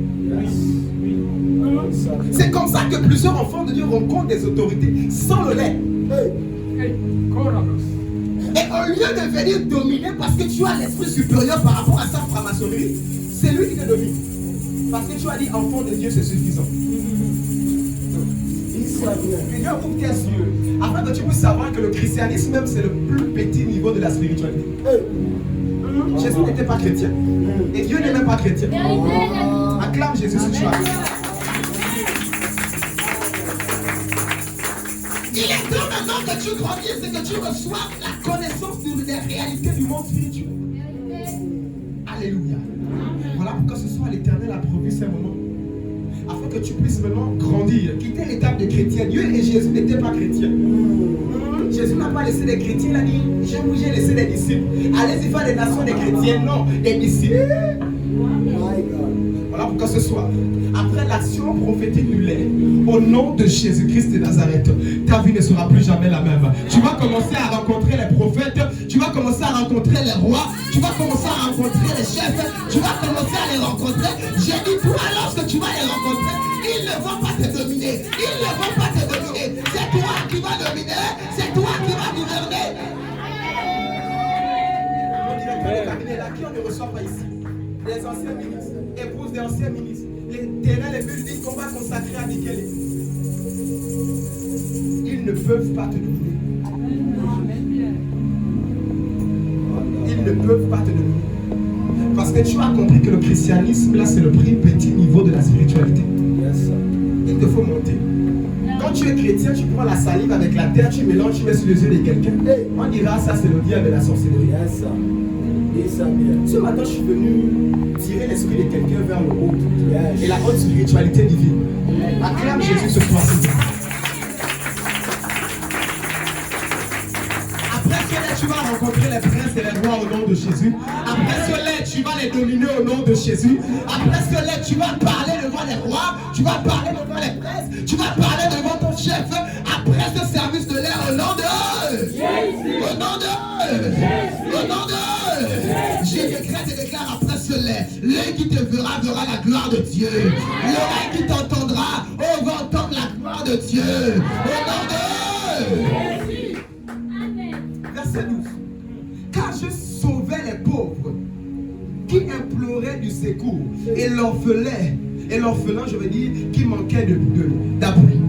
C'est comme ça que plusieurs enfants de Dieu rencontrent des autorités sans le lait. Et au lieu de venir dominer parce que tu as l'esprit supérieur par rapport à sa franc-maçonnerie, c'est lui qui te domine. Parce que tu as dit enfant de Dieu, c'est suffisant. Et Dieu ouvre tes yeux afin que tu puisses savoir que le christianisme même c'est le plus petit niveau de la spiritualité. Jésus n'était pas chrétien. Et Dieu n'est même pas chrétien. Acclame Jésus ce soir. Il est temps maintenant que tu grandisses et que tu reçoives la connaissance des réalités du monde spirituel. Alléluia. Voilà pourquoi ce soir l'Éternel a prévu ces moments. Afin que tu puisses maintenant grandir, quitter l'étape de chrétien. Dieu et Jésus n'étaient pas chrétiens. Jésus n'a pas laissé des chrétiens, il a dit, j'ai laissé des disciples. Allez-y faire des nations des chrétiens, non, des disciples. Voilà pourquoi ce soir, après l'action prophétique du lait, au nom de Jésus-Christ de Nazareth, ta vie ne sera plus jamais la même. Tu vas commencer à rencontrer les prophètes, tu vas commencer à rencontrer les rois, tu vas commencer à rencontrer les chefs, tu vas commencer à les rencontrer. J'ai dit, toi, lorsque tu vas les rencontrer, ils ne vont pas te dominer, ils ne vont pas te dominer. C'est toi qui vas dominer, c'est toi qui vas gouverner. Mon directeur de cabinet là, qui on ne reçoit pas ici? Les anciens ministres, épouses des anciens ministres, les terrains, les buildings qu'on va consacrer à Nikele. Ils ne peuvent pas te dominer. Ils ne peuvent pas te dominer. Parce que tu as compris que le christianisme, là, c'est le plus petit niveau de la spiritualité. Il te faut monter. Quand tu es chrétien, tu prends la salive avec la terre, tu mélanges, tu mets sur les yeux de quelqu'un. On dira ça, c'est le diable de la sorcellerie. Ce matin, je suis venu tirer l'esprit de quelqu'un vers le haut. Et la haute spiritualité divine. Acclame Jésus ce soir. Après cela, tu vas rencontrer les princes et les rois au nom de Jésus. Après cela, tu vas les dominer au nom de Jésus. Après cela, tu vas parler devant les rois. Tu vas parler devant les princes. Tu vas parler devant ton chef. Après ce service de l'air au nom de Jésus. Au nom de Jésus. Au nom de je décrète et déclare après ce lait. L'œil qui te verra verra la gloire de Dieu. L'oreille qui t'entendra, va entendre la gloire de Dieu. Au nom de Jésus. Verset 12. Car je sauvais les pauvres qui imploraient du secours et l'orphelin, je veux dire, qui manquait d'appui.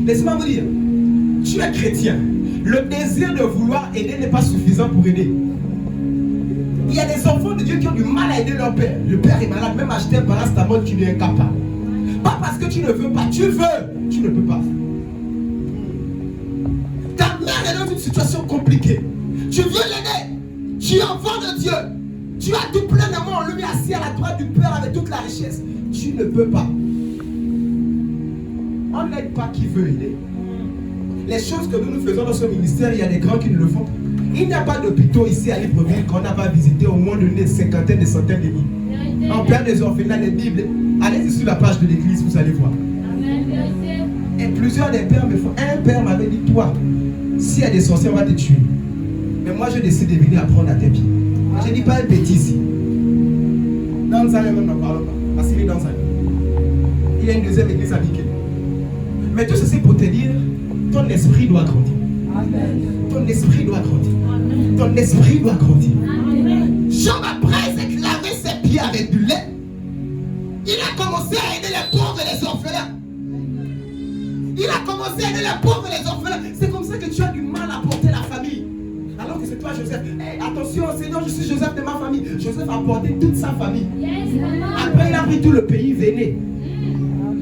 Laissez-moi vous dire, tu es chrétien. Le désir de vouloir aider n'est pas suffisant pour aider. Il y a des enfants de Dieu qui ont du mal à aider leur père. Le père est malade, même acheter un paracétamol, tu es incapable. Pas parce que tu ne veux pas, tu veux, tu ne peux pas. Ta mère est dans une situation compliquée. Tu veux l'aider. Tu es enfant de Dieu. Tu as tout plein d'amour, lui assis à la droite du Père avec toute la richesse. Tu ne peux pas. On n'aide pas qui veut aider. Les choses que nous faisons dans ce ministère, il y a des grands qui ne le font pas. Il n'y a pas d'hôpitaux ici à Libreville qu'on n'a pas visité au moins une cinquantaine, des centaines de milliers. On perd des orphelins, des Bibles. Allez sur la page de l'église, vous allez voir. Et plusieurs des pères me font. Un père m'avait dit, toi, s'il y a des sorciers, on va te tuer. Mais moi, je décide de venir apprendre à tes pieds. Je ne dis pas un petit ici. Dans un même, n'en parlons pas. Parce qu'il est dans un. Il y a une deuxième église à Biquet. Mais tout ceci pour te dire, ton esprit doit grandir. Ton esprit doit grandir. Ton esprit doit grandir. Job, après s'éclaver ses pieds avec du lait, il a commencé à aider les pauvres et les orphelins. Il a commencé à aider les pauvres et les orphelins. C'est comme ça que tu as du mal à porter la famille. Alors que c'est toi, Joseph. Hey, attention, Seigneur, je suis Joseph de ma famille. Joseph a porté toute sa famille. Après, il a pris tout le pays véné.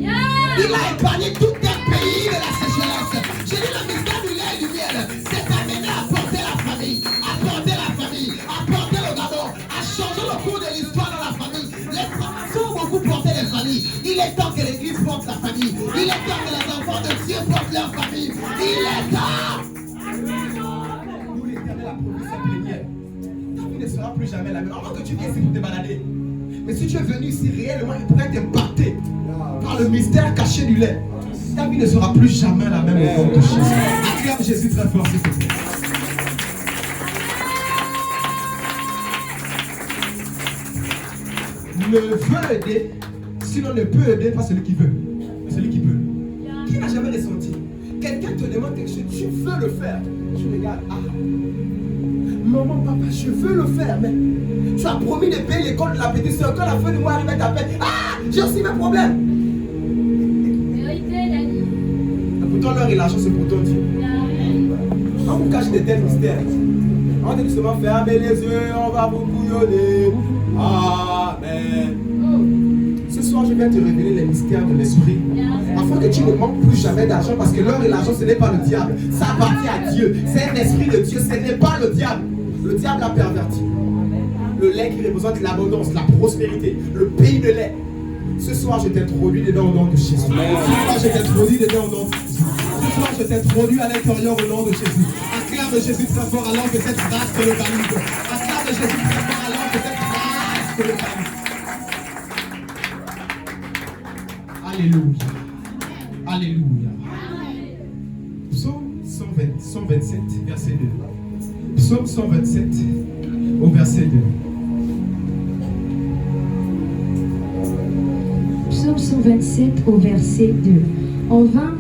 Il a épargné tout un pays de la sécheresse. J'ai dit le mystère du lait et du miel. C'est amené à porter la famille, à porter la famille, à porter le gabon, à changer le cours de l'histoire dans la famille. Les francs-maçons ont beaucoup porté les familles. Il est temps que l'église porte la famille. Il est temps que les enfants de Dieu portent leur famille. Il est temps. Nous, l'Éternel a promis sa plénière. Ta vie ne sera plus jamais la même. Avant que tu viennes ici pour te balader. Mais si tu es venu ici réellement, il pourrait t'impacter par le mystère caché du lait. Ta vie ne sera plus jamais la même au nom de Jésus. Acclame Jésus très fort, s'il te plaît. ne veut aider, sinon ne peut aider, pas celui qui veut, mais celui qui peut. Qui n'a jamais ressenti? Quelqu'un te demande quelque chose, tu veux le faire. Tu regardes, ah, maman, papa, je veux le faire, mais tu as promis de payer l'école de la petite soeur. Quand la fin du mois arrive, elle t'appelle, ah, j'ai aussi mes problèmes. Pourtant, l'heure et l'argent, c'est pour ton Dieu. On vous cache de tels mystères. On dit seulement fermer les yeux, on va vous bouillonner. Amen. Ce soir, je viens te révéler les mystères de l'esprit. Afin que tu ne manques plus jamais d'argent. Parce que l'or et l'argent, ce n'est pas le diable. Ça appartient à Dieu. C'est un esprit de Dieu. Ce n'est pas le diable. Le diable a perverti. Le lait qui représente l'abondance, la prospérité, le pays de lait. Ce soir, je t'introduis dedans au nom de Jésus. Ce soir, je t'introduis dedans au nom de Jésus. Ce soir, je t'introduis à l'intérieur au nom de Jésus. Acclame Jésus très fort alors que cette grâce te le valide. Acclame Jésus très fort alors que cette grâce te le valide. Alléluia. Alléluia. Psaume 127, verset 2. Psaume 127, au verset 2. Psaume 127 au verset 2. En vain,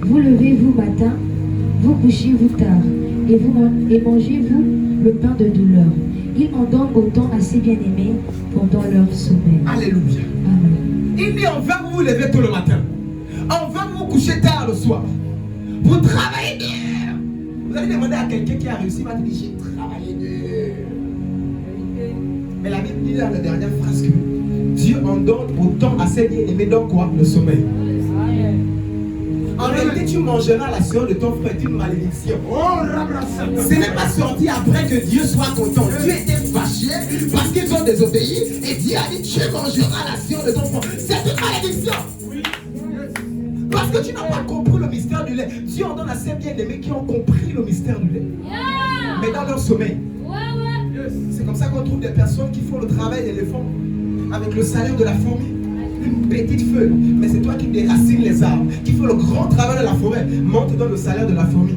vous levez-vous matin, vous couchez-vous tard, et mangez-vous le pain de douleur. Il en donne autant à ses bien-aimés pendant leur sommeil. Alléluia. Amen. Il dit en vain, vous vous levez tôt le matin. En vain, vous vous couchez tard le soir. Vous travaillez dur. Vous allez demander à quelqu'un qui a réussi, il va te dire, j'ai travaillé dur. Mais la Bible dit dans la dernière phrase que Dieu en donne autant à ses bien-aimés dans quoi? Le sommeil. En réalité, tu mangeras la sueur de ton frère, d'une malédiction. Ce n'est pas sorti après que Dieu soit content. Dieu était fâché parce qu'ils ont désobéi et Dieu a dit, tu mangeras la sueur de ton frère. C'est une malédiction. Parce que tu n'as pas compris le mystère du lait. Dieu en donne à ses bien-aimés qui ont compris le mystère du lait. Mais dans leur sommeil. C'est comme ça qu'on trouve des personnes qui font le travail d'éléphant avec le salaire de la fourmi. Une petite feuille, mais c'est toi qui déracines les arbres, qui fais le grand travail de la forêt. Monte dans le salaire de la fourmi.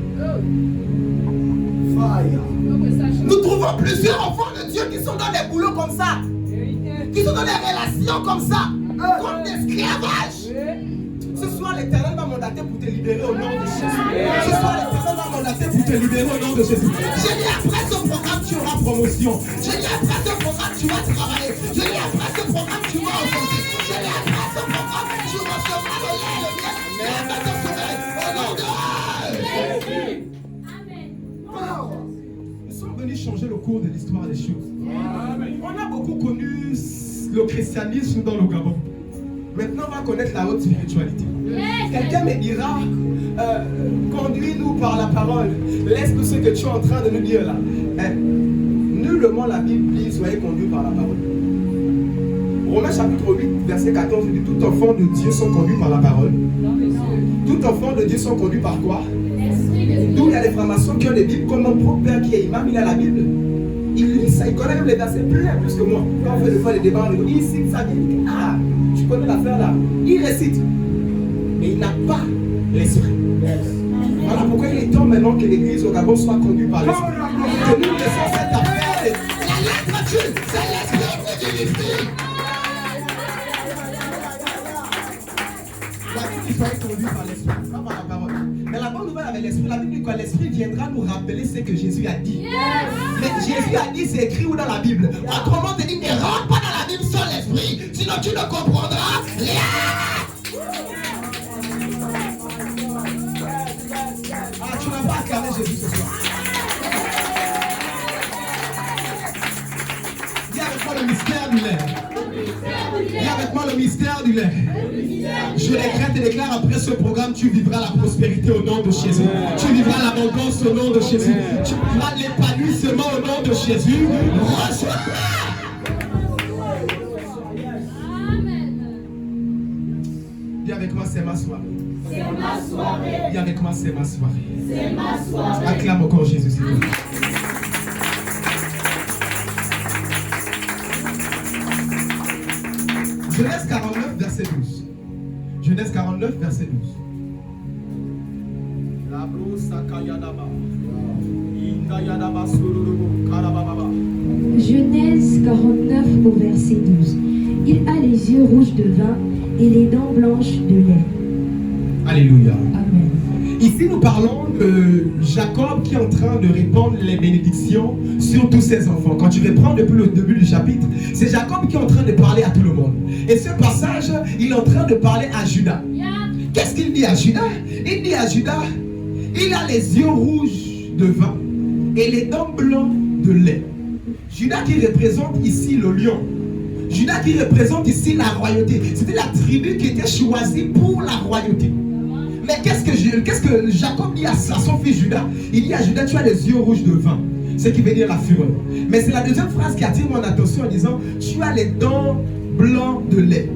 Nous trouvons plusieurs enfants de Dieu qui sont dans des boulots comme ça, qui sont dans des relations comme ça, comme d'esclavage. Ce soir, l'Éternel va mandater pour te libérer au nom de Jésus. Ce soir, l'Éternel va mandater pour te libérer au nom de Jésus. J'ai dit après ce programme, tu auras promotion. J'ai dit après ce programme, tu vas travailler. J'ai dit après ce programme, tu vas augmenter. J'ai dit après ce programme, tu recevras le lait, le bien. Mais dans ton sommeil, au nom de Jésus. Nous sommes venus changer le cours de l'histoire des choses. On a beaucoup connu le christianisme dans le Gabon. Maintenant, on va connaître la haute spiritualité. Quelqu'un me dira, conduis-nous par la parole. Laisse-nous ce que tu es en train de nous dire là. Nullement la Bible dit, soyez conduits par la parole. Romains chapitre 8, verset 14, dit, tout enfant de Dieu sont conduits par la parole. Tout enfant de Dieu sont conduits par quoi? D'où il y a des francs-maçons qui ont des Bibles, comme mon propre père qui est imam, il a la Bible. Il lit ça, il connaît même les versets plus que moi. Quand on fait des fois les débats, il cite ça, il dit, ah, tu connais l'affaire là. Il récite. Mais il n'a pas l'esprit. Voilà pourquoi il est temps maintenant que l'église au Gabon soit conduite par l'esprit. Que nous laissons cette affaire. La lettre Dieu, c'est l'esprit qui vivifie. La Bible dit soyez conduits par l'esprit, pas par la parole. Mais la bonne nouvelle avec l'esprit, la Bible dit que l'esprit viendra nous rappeler ce que Jésus a dit. Mais Jésus a dit, c'est écrit où dans la Bible? Autrement, te dit, ne rentre pas dans la Bible sans l'esprit, sinon tu ne comprendras rien. Ah, tu n'as pas acclamé Jésus ce soir. Dis avec moi le mystère du lait. Dis avec moi le mystère du lait. Je décrète et déclare après ce programme, tu vivras la prospérité au nom de Jésus. Tu vivras l'abondance au nom de Jésus. Tu vivras l'épanouissement au nom de Jésus. Reçois. Dis avec moi, c'est ma soirée. C'est ma soirée. Dis avec moi, c'est ma soirée. C'est ma soirée. Acclame encore Jésus, s'il te plaît. Genèse 49, verset 12. Genèse 49, verset 12. Genèse 49 au verset 12. Il a les yeux rouges de vin et les dents blanches de lait. Alléluia. Amen. Ici, nous parlons de Jacob qui est en train de répandre les bénédictions sur tous ses enfants. Quand tu reprends depuis le début du chapitre, c'est Jacob qui est en train de parler à tout le monde. Et ce passage, il est en train de parler à Judas. Qu'est-ce qu'il dit à Judas? Il dit à Judas, il a les yeux rouges de vin et les dents blancs de lait. Judas qui représente ici le lion. Judas qui représente ici la royauté. C'était la tribu qui était choisie pour la royauté. Mais qu'est-ce que Jacob dit à son fils Judas? Il dit à Judas, tu as les yeux rouges de vin. Ce qui veut dire la fureur. Mais c'est la deuxième phrase qui attire mon attention en disant, tu as les dents blancs de lait.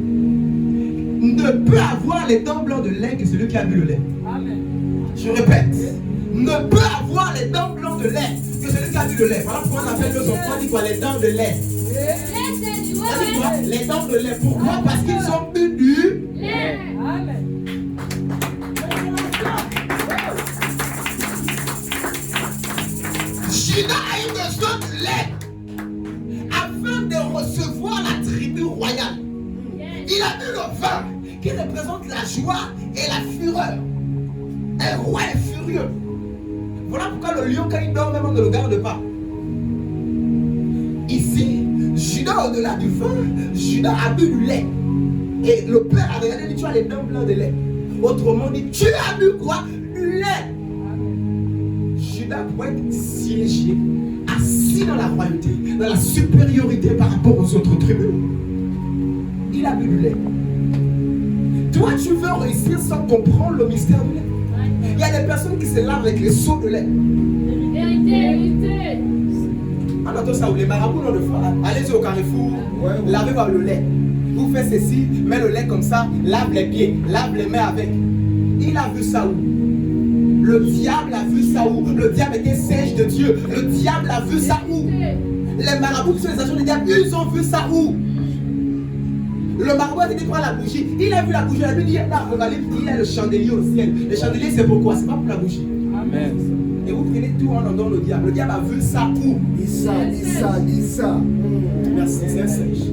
Ne peut avoir les dents blancs de lait que celui qui a bu le lait. Amen. Je répète, ne peut avoir les dents blancs de lait que celui qui a bu le lait. Voilà pourquoi on appelle nos enfants, on dit quoi? Les dents de lait. On dit quoi? Les dents de lait. Pourquoi? Parce qu'ils ont bu du lait. Amen. Judas a eu besoin de lait afin de recevoir la tribu royale. Il a bu le vin qui représente la joie et la fureur. Un roi est furieux. Voilà pourquoi le lion, quand il dort, même on ne le garde pas. Ici, Judas, au-delà du vin, Judas a bu du lait. Et le père a regardé et dit, tu as les dents blancs de lait. Autrement dit, tu as bu quoi? Du lait. Judas pourrait être siégé, assis dans la royauté, dans la supériorité par rapport aux autres tribus. Il a bu du lait. Toi, tu veux réussir sans comprendre le mystère du lait. Il y a des personnes qui se lavent avec les seaux de lait. Vérité. Alors, ça, les marabouts n'ont de foi. Allez au carrefour, lavez par le lait. Vous faites ceci, mets le lait comme ça, lave les pieds, lave les mains avec. Il a vu ça où? Le diable a vu ça où? Le diable était sage de Dieu. Le diable a vu ça où? Les marabouts qui sont les agents du diable, ils ont vu ça où? Le marabout a dit prends la bougie. Il a vu la bougie. Il a dit il y a le chandelier au ciel. Le chandelier, c'est pourquoi? C'est pas pour la bougie. Amen. Et vous prenez tout en donnant le diable. Le diable a vu ça où? Dis ça. Merci, c'est un sage.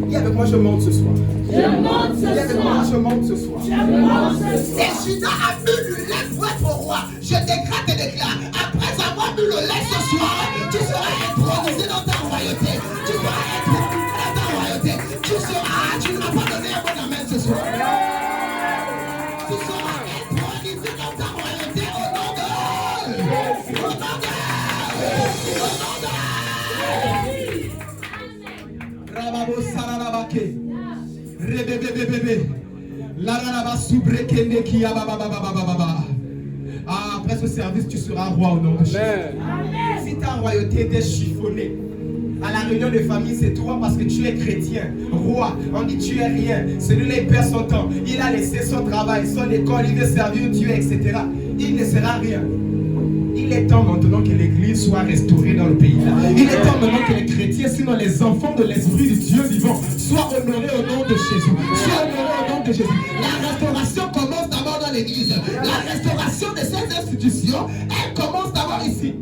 Dis avec moi, je monte ce soir. Je monte ce soir. Dis avec moi, je monte ce soir. Je monte ce soir. Et Judas a bu du lait pour être roi. Je décrète et déclare. Après avoir bu le lait ce soir, tu seras intronisé dans ta royauté. Tu seras intronisé dans ta royauté. Tu ne vas pas donner un bon amen ce soir. Tu seras intronisé dans ta royauté au nom de... Au nom de... Rababo sararabake. Rebebebebebe. Lararaba soubrekende ki ababababababa. Ah, après ce service, tu seras roi au nom de Jésus. Si ta royauté était chiffonnée, à la réunion de famille, c'est toi parce que tu es chrétien, roi. On dit tu es rien. Celui-là, il perd son temps. Il a laissé son travail, son école, il veut servir Dieu, etc. Il ne sera rien. Il est temps maintenant que l'église soit restaurée dans le pays. Il est temps maintenant que les chrétiens, sinon les enfants de l'esprit du Dieu vivant, soient honorés au nom de Jésus. Soient honorés au nom de Jésus. La restauration commence d'abord dans l'église. La restauration de ces institutions, elle commence d'abord ici.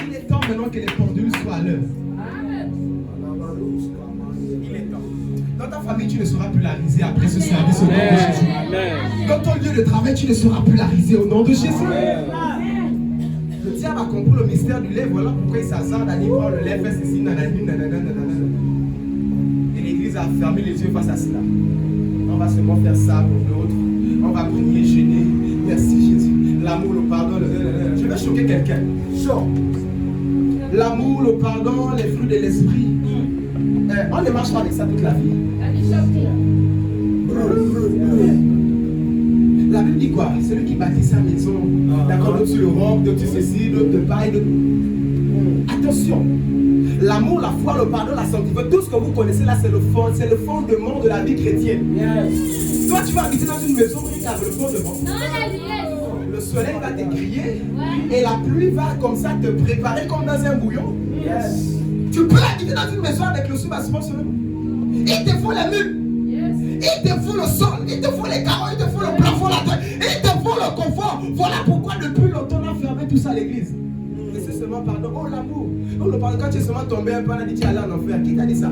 Il est temps maintenant que les pendules soient à l'heure. Il est temps. Dans ta famille, tu ne seras plus la risée après ce service au nom de Jésus. Dans ton lieu de travail, tu ne seras plus la risée au nom de Jésus. Le diable a compris le mystère du lait. Voilà pourquoi il s'hasarde à dire oh, le lait fait ceci, nanani, nanana. Et l'église a fermé les yeux face à cela. On va seulement faire ça pour l'autre. On va prier, jeûner. Merci Jésus. L'amour, le pardon. Je vais choquer quelqu'un. L'amour, le pardon, les fruits de l'esprit. On ne marche pas avec ça toute la vie. La Bible dit quoi? Celui qui bâtit sa maison, d'accord, d'autres sur le roc, d'autres sur ceci, d'autres de paille. Attention, l'amour, la foi, le pardon, la sanctification, tout ce que vous connaissez là, c'est le fondement de la vie chrétienne. Yes. Toi, tu vas habiter dans une maison qui a le fondement. Le soleil va te griller et la pluie va comme ça te préparer comme dans un bouillon. Yes. Tu peux habiter dans une maison avec le soubassement seulement. Il te faut les murs. Il te faut le sol, il te faut les carreaux, il te faut le plafond, la terre, il te faut le confort. Voilà pourquoi depuis longtemps on a fermé tout ça à l'église. Mais c'est seulement pardon. Oh l'amour, oh Oh, le parle, quand tu es seulement tombé un peu, on a dit tu es allé en enfer. Qui t'a dit ça?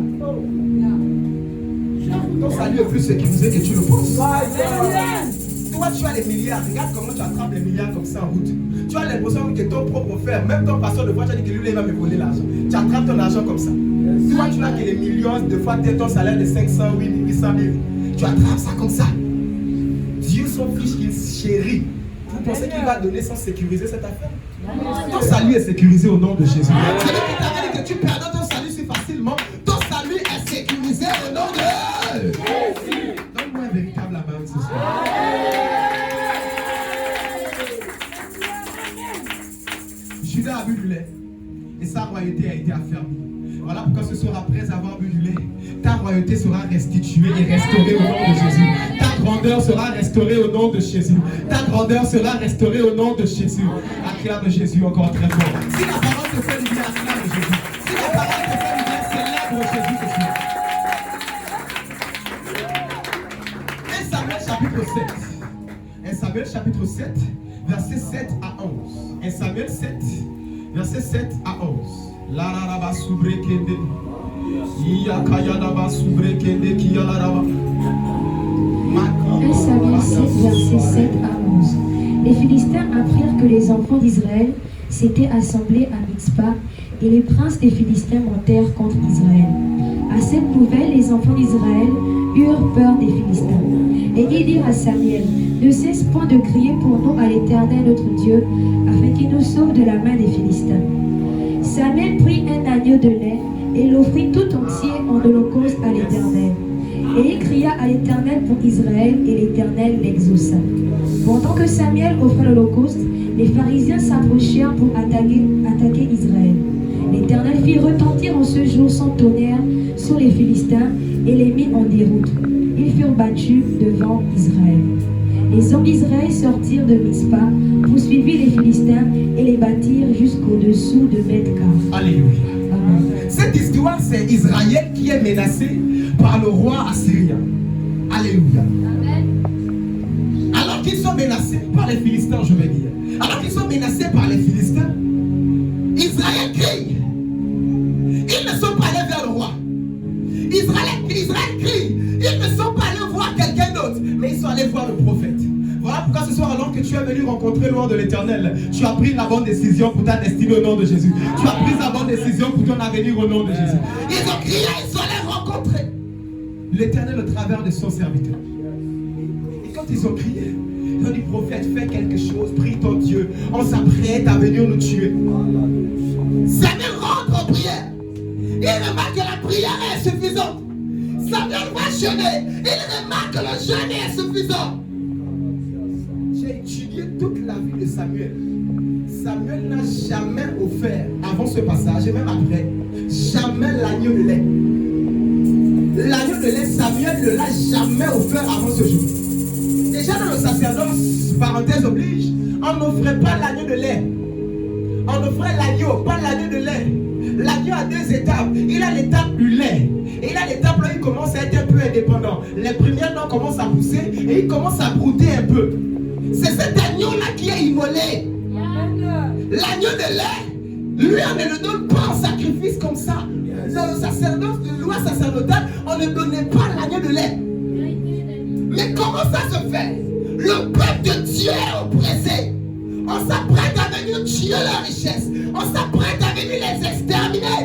Ton salut est plus sécurisé que tu le penses. Toi, tu as les milliards. Regarde comment tu attrapes les milliards comme ça en route. Tu as l'impression que ton propre frère, même ton pasteur de foi, tu as dit que lui, il va me voler l'argent. Tu attrapes ton argent comme ça. Toi, tu n'as que les millions de fois, ton salaire de 500 000, 800 000. Tu attrapes ça comme ça. Dieu s'en fiche qu'il chérit. Vous pensez qu'il va donner sans sécuriser cette affaire? Ton salut est sécurisé au nom de Jésus. C'est lui qui t'avait dit que tu perdais ton salut si facilement. Ton salut est sécurisé au nom de Jésus. Donne-moi un véritable amen ce soir. Judas a bu du lait et sa royauté a été affermie. Voilà pourquoi ce soir, après avoir bu du lait, ta royauté sera restituée et restaurée au nom de Jésus. Ta grandeur sera restaurée au nom de Jésus. Ta grandeur sera restaurée au nom de Jésus. Acclame Jésus encore très fort. Si la parole te fait du bien, acclame Jésus. Si la parole te fait du bien, célèbre Jésus ce soir. 1 Samuel chapitre 7. 1 Samuel chapitre 7, versets 7 à 11. 1 Samuel 7, versets 7 à 11. La raba subrekende. Iya kaya raba subrekende kia la raba. 1 Samuel 7, versets 7 à 11. Les Philistins apprirent que les enfants d'Israël s'étaient assemblés à Mitzpah et les princes des Philistins montèrent contre Israël. À cette nouvelle, les enfants d'Israël eurent peur des Philistins. Et ils dirent à Samuel, ne cesse point de crier pour nous à l'Éternel notre Dieu, afin qu'il nous sauve de la main des Philistins. Samuel prit un agneau de lait et l'offrit tout entier en holocauste à l'Éternel. Et il cria à l'Éternel pour Israël, et l'Éternel l'exauça. Pendant que Samuel offrait l'holocauste, les pharisiens s'approchèrent pour attaquer Israël. L'Éternel fit retentir en ce jour son tonnerre sur les Philistins et les mit en déroute. Ils furent battus devant Israël. Les hommes d'Israël sortirent de Mitzpah, poursuivirent les Philistins et les battirent jusqu'au-dessous de Beth-Kar. Alléluia. Amen. Cette histoire, c'est Israël qui est menacé par le roi assyrien. Alléluia. Alors qu'ils sont menacés par les Philistins, je vais dire. Alors qu'ils sont menacés par les Philistins, Israël crie. Ils ne sont pas allés vers le roi. Israël crie. Ils ne sont pas allés voir quelqu'un d'autre, mais ils sont allés voir le prophète. Voilà pourquoi ce soir, alors que tu es venu rencontrer le roi de l'Éternel, tu as pris la bonne décision pour ta destinée au nom de Jésus. Tu as pris la bonne décision pour ton avenir au nom de Jésus. Ils ont crié, ils sont allés rencontrer l'Éternel au travers de son serviteur. Et quand ils ont crié, ils ont dit, prophète, fais quelque chose, prie ton Dieu. On s'apprête à venir nous tuer. Samuel rentre en prière. Il remarque que la prière est suffisante. Samuel va jeûner. Il remarque que le jeûne est suffisant. J'ai étudié toute la vie de Samuel. Samuel n'a jamais offert, avant ce passage et même après, jamais l'agneau de lait. L'agneau de lait, Samuel ne l'a jamais offert avant ce jour. Déjà dans le sacerdoce, parenthèse oblige, on n'offrait pas l'agneau de lait. On offrait l'agneau, pas l'agneau de lait. L'agneau a deux étapes. Il a l'étape du lait. Et il a l'étape là, il commence à être un peu indépendant. Les premières dents commencent à pousser et il commence à brouter un peu. C'est cet agneau-là qui est immolé. L'agneau de lait, lui, on ne le donne pas en sacrifice comme ça. Dans le sacerdoce, de loi sacerdotale, on ne donnait pas l'agneau de lait. Mais comment ça se fait? Le peuple de Dieu est oppressé. On s'apprête à venir tuer leur richesse. On s'apprête à venir les exterminer.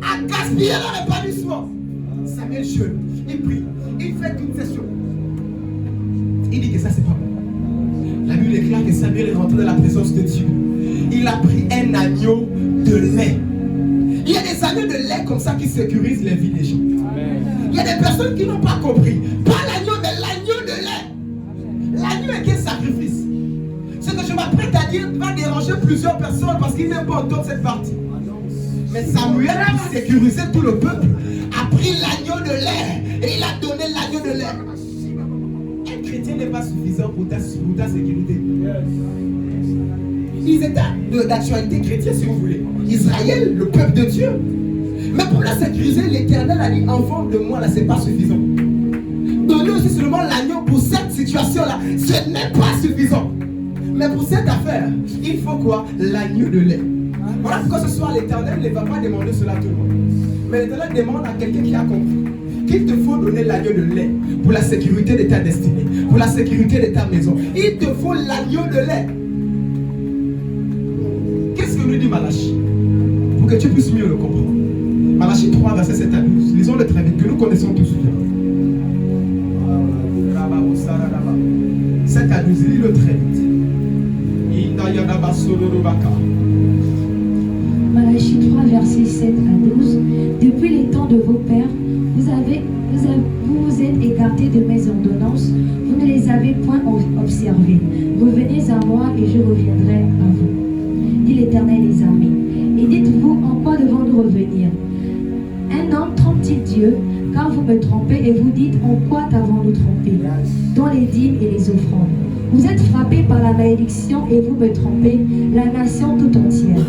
À gaspiller leur épanouissement. Samuel jeûne, il prie, il fait une session. Il dit que ça c'est pas bon. La Bible déclare que Samuel est rentré dans la présence de Dieu. Il a pris un agneau de lait. Il y a des agneaux de lait comme ça qui sécurisent les vies des gens. Il y a des personnes qui n'ont pas compris. Pas l'agneau, mais l'agneau de lait. L'agneau est un sacrifice. Ce que je m'apprête à dire va déranger plusieurs personnes parce qu'ils n'aiment pas entendre cette partie. Mais Samuel, pour sécuriser tout le peuple, a pris l'agneau de lait et il a donné l'agneau de lait. Un chrétien n'est pas suffisant pour ta sécurité. Ils étaient d'actualité chrétienne si vous voulez. Israël, le peuple de Dieu. Mais pour la sécuriser, l'Éternel a dit, enfant de moi là, c'est pas suffisant. Donnez aussi seulement l'agneau pour cette situation-là. Ce n'est pas suffisant. Mais pour cette affaire, il faut quoi? L'agneau de lait. Voilà pourquoi ce soir l'Éternel ne va pas demander cela à tout le monde. Mais l'Éternel demande à quelqu'un qui a compris qu'il te faut donner l'agneau de lait pour la sécurité de ta destinée, pour la sécurité de ta maison. Il te faut l'agneau de lait. Qu'est-ce que nous dit Malachie? Pour que tu puisses mieux le comprendre. Malachie 3, verset 7 à 12. Lisons-le très vite, que nous connaissons tous bien. 7 à 12, lis-le très vite. Malachie 3, versets 7 à 12. Depuis les temps de vos pères, vous vous êtes écartés de mes ordonnances, vous ne les avez point observées. Revenez à moi et je reviendrai à vous, dit l'Éternel des armées. Et dites-vous, en quoi devons-nous revenir? Un homme trompe-t-il Dieu? Car vous me trompez et vous dites, en quoi t'avons-nous trompé? Dans les dîmes et les offrandes. Vous êtes frappés par la malédiction et vous me trompez, la nation tout entière.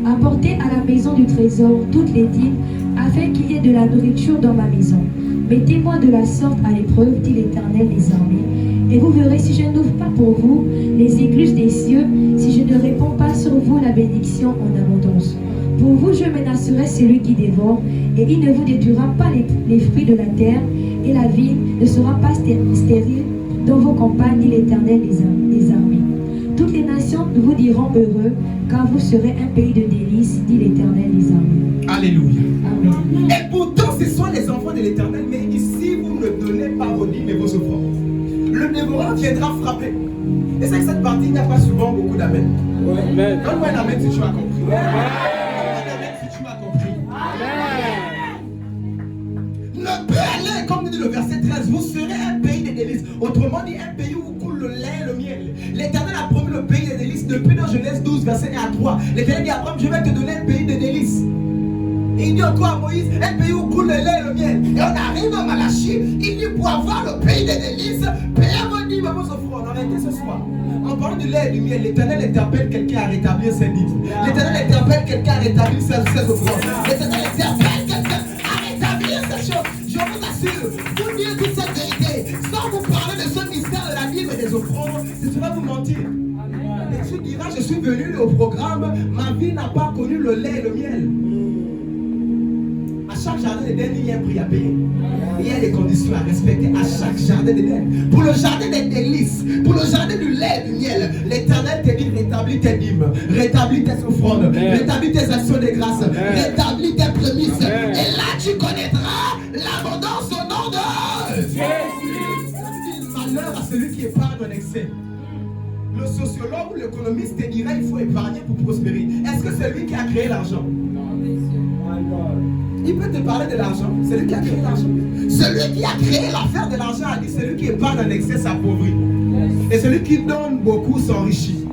Apportez à la maison du trésor toutes les dîmes, afin qu'il y ait de la nourriture dans ma maison. Mettez-moi de la sorte à l'épreuve, dit l'Éternel des armées. Et vous verrez si je n'ouvre pas pour vous les écluses des cieux, si je ne répands pas sur vous la bénédiction en abondance. Pour vous, je menacerai celui qui dévore, et il ne vous détruira pas les fruits de la terre, et la vigne ne sera pas stérile dans vos campagnes, dit l'Éternel des armées. Toutes les nations vous diront heureux, car vous serez un pays de délices, dit l'Éternel des armées. Alléluia. Amen. Et pourtant, ce sont les enfants de l'Éternel, mais ici, vous ne donnez pas vos dîmes et vos offrandes. Le dévoreur viendra frapper. Et c'est que cette partie, il n'y a pas souvent beaucoup d'amen. Donne-moi un amen si tu as compris. Donne-moi un amen si tu as compris. Ne peut aller, comme dit le verset 13, vous serez un pays de délices. Autrement dit, un pays où coule le lait et le miel. L'Éternel a promis le pays des délices depuis dans Genèse 12, verset 1 à 3. L'Éternel dit à Abraham, je vais te donner un pays de délices. Et il dit encore à Moïse, un pays où coule le lait et le miel. Et on arrive à Malachie, il dit pour avoir le pays des délices, payez vos dîmes et vos offrandes. Arrêtez ce soir. En parlant du lait et du miel, l'Éternel interpelle quelqu'un à rétablir ses dîmes. L'Éternel interpelle quelqu'un à rétablir ses offrandes. L'Éternel interpelle quelqu'un à rétablir ces choses. Je vous assure, vous dire toute cette vérité, sans vous parler de ce mystère de la dîme et des offrandes, ce sera vous mentir. Et tu diras, je suis venu au programme, ma vie n'a pas connu le lait et le miel. À chaque jardin d'Éden, il y a un prix à payer. Il y a des conditions à respecter à chaque jardin d'Éden. Pour le jardin des délices, pour le jardin du lait et du miel, l'Éternel te dit rétablis tes dîmes, rétablis tes offrandes, rétablis tes actions de grâce, rétablis tes prémices. Et là, tu connaîtras l'abondance au nom de Jésus. Malheur à celui qui épargne en excès. Le sociologue ou l'économiste te dira il faut épargner pour prospérer. Est-ce que c'est lui qui a créé l'argent? Il peut te parler de l'argent, c'est lui qui a créé l'argent. Celui qui a créé l'affaire de l'argent a dit celui qui épargne en excès s'appauvrit. Et celui qui donne beaucoup s'enrichit.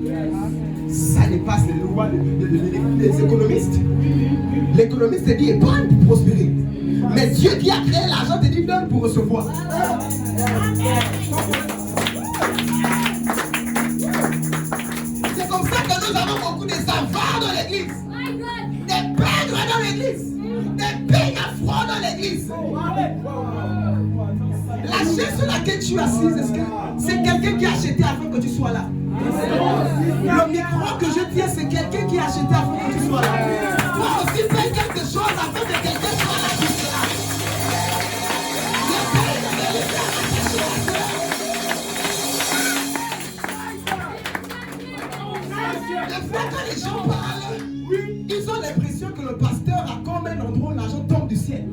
Ça dépasse les lois des économistes. L'économiste te dit épargne pour prospérer. Mais Dieu qui a créé l'argent te dit donne pour recevoir. C'est comme ça que nous avons beaucoup de savares dans l'église. Des pègres dans l'église. Des peignes à froid dans l'église. La chaise sur laquelle tu es assise, est-ce que c'est quelqu'un qui a acheté afin que tu sois là? Le micro que je tiens, c'est quelqu'un qui a acheté afin que tu sois là. Toi aussi, paye quelque chose afin que quelqu'un soit là. Des fois, quand les gens parlent, ils ont l'impression que le pasteur a comme un endroit où l'argent tombe du ciel.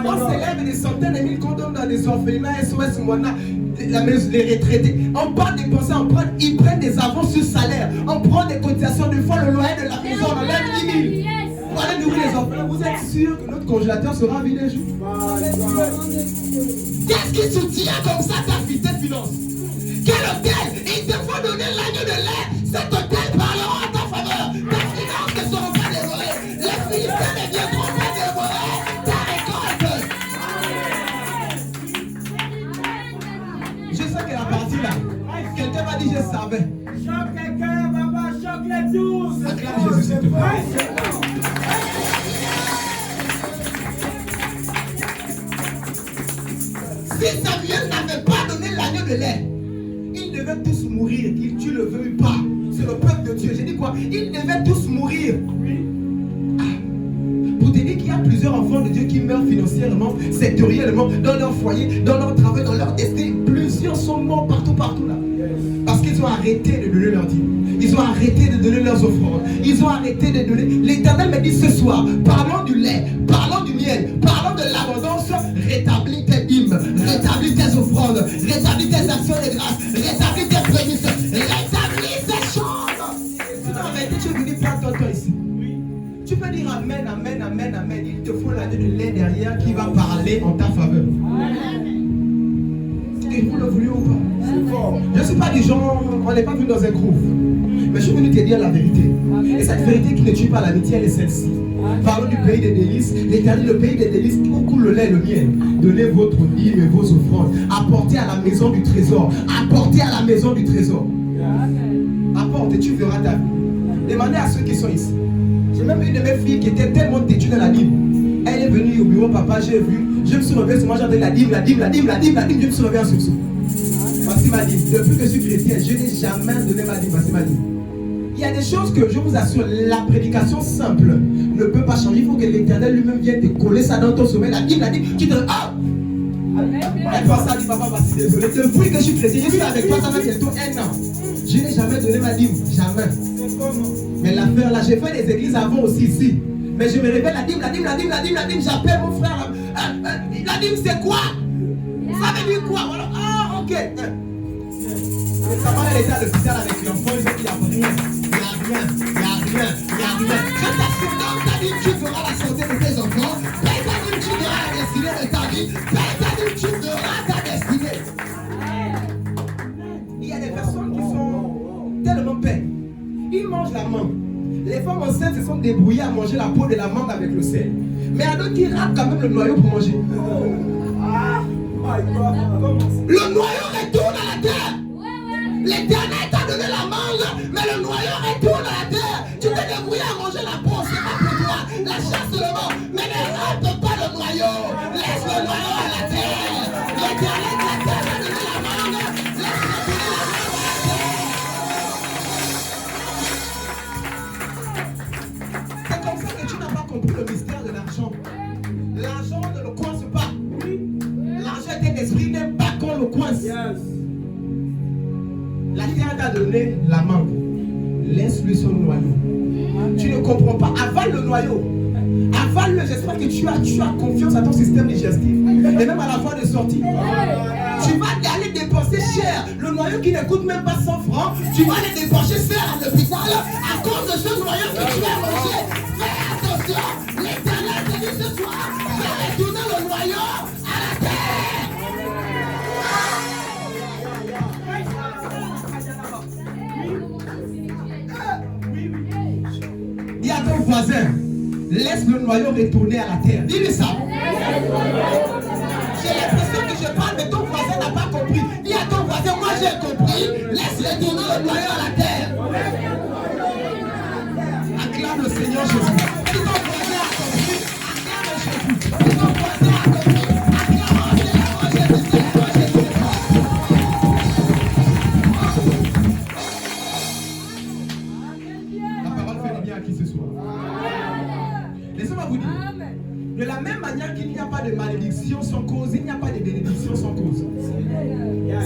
On s'élève des centaines de mille qu'on donne dans des orphelinats, SOS, Moana, les retraités. On part dépenser, ils prennent des avances sur salaire. On prend des cotisations de fois le loyer de la maison, on enlève 10 000. Pour aller nourrir les orphelins, vous êtes sûr que notre congélateur sera vide un jour? Qu'est-ce qui soutient comme ça ta finance? Quel hôtel? Il te faut donner l'agneau de lait. Cet hôtel parlera en ta faveur. Tes finances ne seront pas dévorées. Les Philistins ne viendront pas dévorer ta récolte. Je sais que la partie là, quelqu'un m'a dit je savais. Choque quelqu'un, papa, choque les tous. Acclame Jésus s'il te plaît. Si Samuel n'avait pas donné l'agneau de lait, ils devaient tous mourir, qu'ils tu le veux pas. c'est le peuple de Dieu. J'ai dit quoi? Ils devaient tous mourir. Pour te dire qu'il y a plusieurs enfants de Dieu qui meurent financièrement, sectoriellement, dans leur foyer, dans leur travail, dans leur destin. Plusieurs sont morts partout là. Parce qu'ils ont arrêté de donner leur dîme. Ils ont arrêté de donner leurs offrandes. Ils ont arrêté de donner. L'Éternel me dit ce soir, parlons du lait, parlons du miel, parlons de l'abondance. Rétablis tes dîmes, rétablis tes offrandes, rétablis tes actions de grâce, rétablis tes prémices, rétablis ces choses. Sinon, en réalité, tu es venu prendre ton temps ici. Tu peux dire amen, amen, amen, amen. Il te faut l'année de lait derrière qui va parler en ta faveur. Et vous le voulez ou pas? Je ne suis pas du genre, on n'est pas venu dans un groupe. Mais je suis venu te dire la vérité. Et cette vérité qui ne tue pas l'amitié, elle est celle-ci. Parlons du pays des délices. L'Éternel, le pays des délices, où coule le lait et le miel. Donnez votre dîme et vos offrandes. Apportez à la maison du trésor. Apportez à la maison du trésor. Apporte et tu verras ta vie. Demandez à ceux qui sont ici. J'ai même une de mes filles qui était tellement têtue dans la dîme. Elle est venue au bureau, papa, j'ai vu. Je me suis réveillé sur moi, j'ai entendu la dîme. Je me suis réveillé en sursaut. Voici ma dîme. Depuis que je suis chrétien, je n'ai jamais donné ma dîme. Voici ma dîme. Il y a des choses que je vous assure, la prédication simple ne peut pas changer. Il faut que l'Éternel lui-même vienne te coller ça dans ton sommeil. La dîme, tu te... Ah! Elle pense à dire, papa, voici désolé. Depuis que je suis chrétien, je suis avec toi, ça fait bientôt 1 an. Je n'ai jamais donné ma dîme. Jamais. Mais l'affaire là, j'ai fait des églises avant aussi ici. Mais je me réveille, la dîme, j'appelle mon frère. La dîme, c'est quoi? Ça veut dire quoi? Voilà. Ah, ok. Sa mère, elle était à l'hôpital avec l'enfant, il n'y a rien. Je t'assure, dans ta vie, tu feras la santé de tes enfants. Paye ta dîme, tu verras la destinée de ta vie. Paye ta dîme, tu verras ta destinée. Il y a des personnes qui sont tellement peines. Ils mangent la mangue. Les femmes enceintes se sont débrouillées à manger la peau de la mangue avec le sel. Mais il y a d'autres qui râpent quand même le noyau pour manger. Le noyau retourne à la terre. L'Éternel t'a donné la mangue, mais le noyau retourne à la terre. Tu t'es débrouillé à manger la peau, c'est pas pour toi. La chasse seulement, mais ne rate pas le noyau. Laisse le noyau à la terre. L'Éternel t'a donné la mangue. Laisse retourner la mangue à la terre. C'est comme ça que tu n'as pas compris le mystère de l'argent. L'argent ne le coince pas. L'argent est un esprit, n'aime pas qu'on le coince. La terre t'a donné la mangue. Laisse-lui son noyau. Tu ne comprends pas. Avale le noyau. Avale-le. J'espère que tu as confiance à ton système digestif. Et même à la fois de sortie. Tu vas aller dépenser cher. Le noyau qui ne coûte même pas 100 francs. Tu vas aller dépenser cher à l'hôpital à cause de ce noyau que tu as mangé. Fais attention. L'Éternel te dit ce soir, fais retourner le noyau à la terre. Dis à ton voisin, laisse le noyau retourner à la terre. Dis-lui ça. J'ai l'impression que je parle, mais ton voisin n'a pas compris. Dis à ton voisin, moi j'ai compris. Laisse retourner le noyau à la terre. Acclame le Seigneur Jésus. Si ton voisin a compris, acclame Jésus. Si ton voisin a compris, acclame Jésus. La parole fait du bien à qui ce soir. Laissez-moi vous dire. De la même manière qu'il n'y a pas de malédiction sans cause, il n'y a pas de bénédiction sans cause.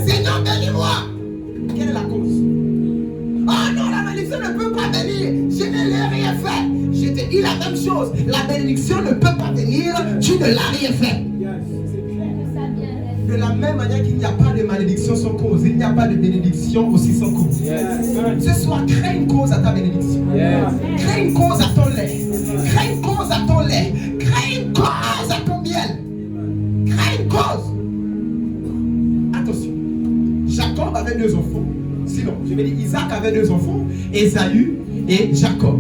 Seigneur, bénis-moi. Quelle est la cause? Oh non, la malédiction ne peut pas venir. Je ne l'ai rien fait. Je te dis la même chose. La bénédiction ne peut pas venir. Tu ne l'as rien fait. De la même manière qu'il n'y a pas de malédiction sans cause, il n'y a pas de bénédiction aussi sans cause. Ce soir, crée une cause à ta bénédiction. Crée une cause à ton lait. Crée une cause à ton lait. Crée une cause à ton miel. Crée une cause. Attention. Jacob avait 2 enfants. Sinon, je vais dire Isaac avait 2 enfants. Ésaü et Jacob.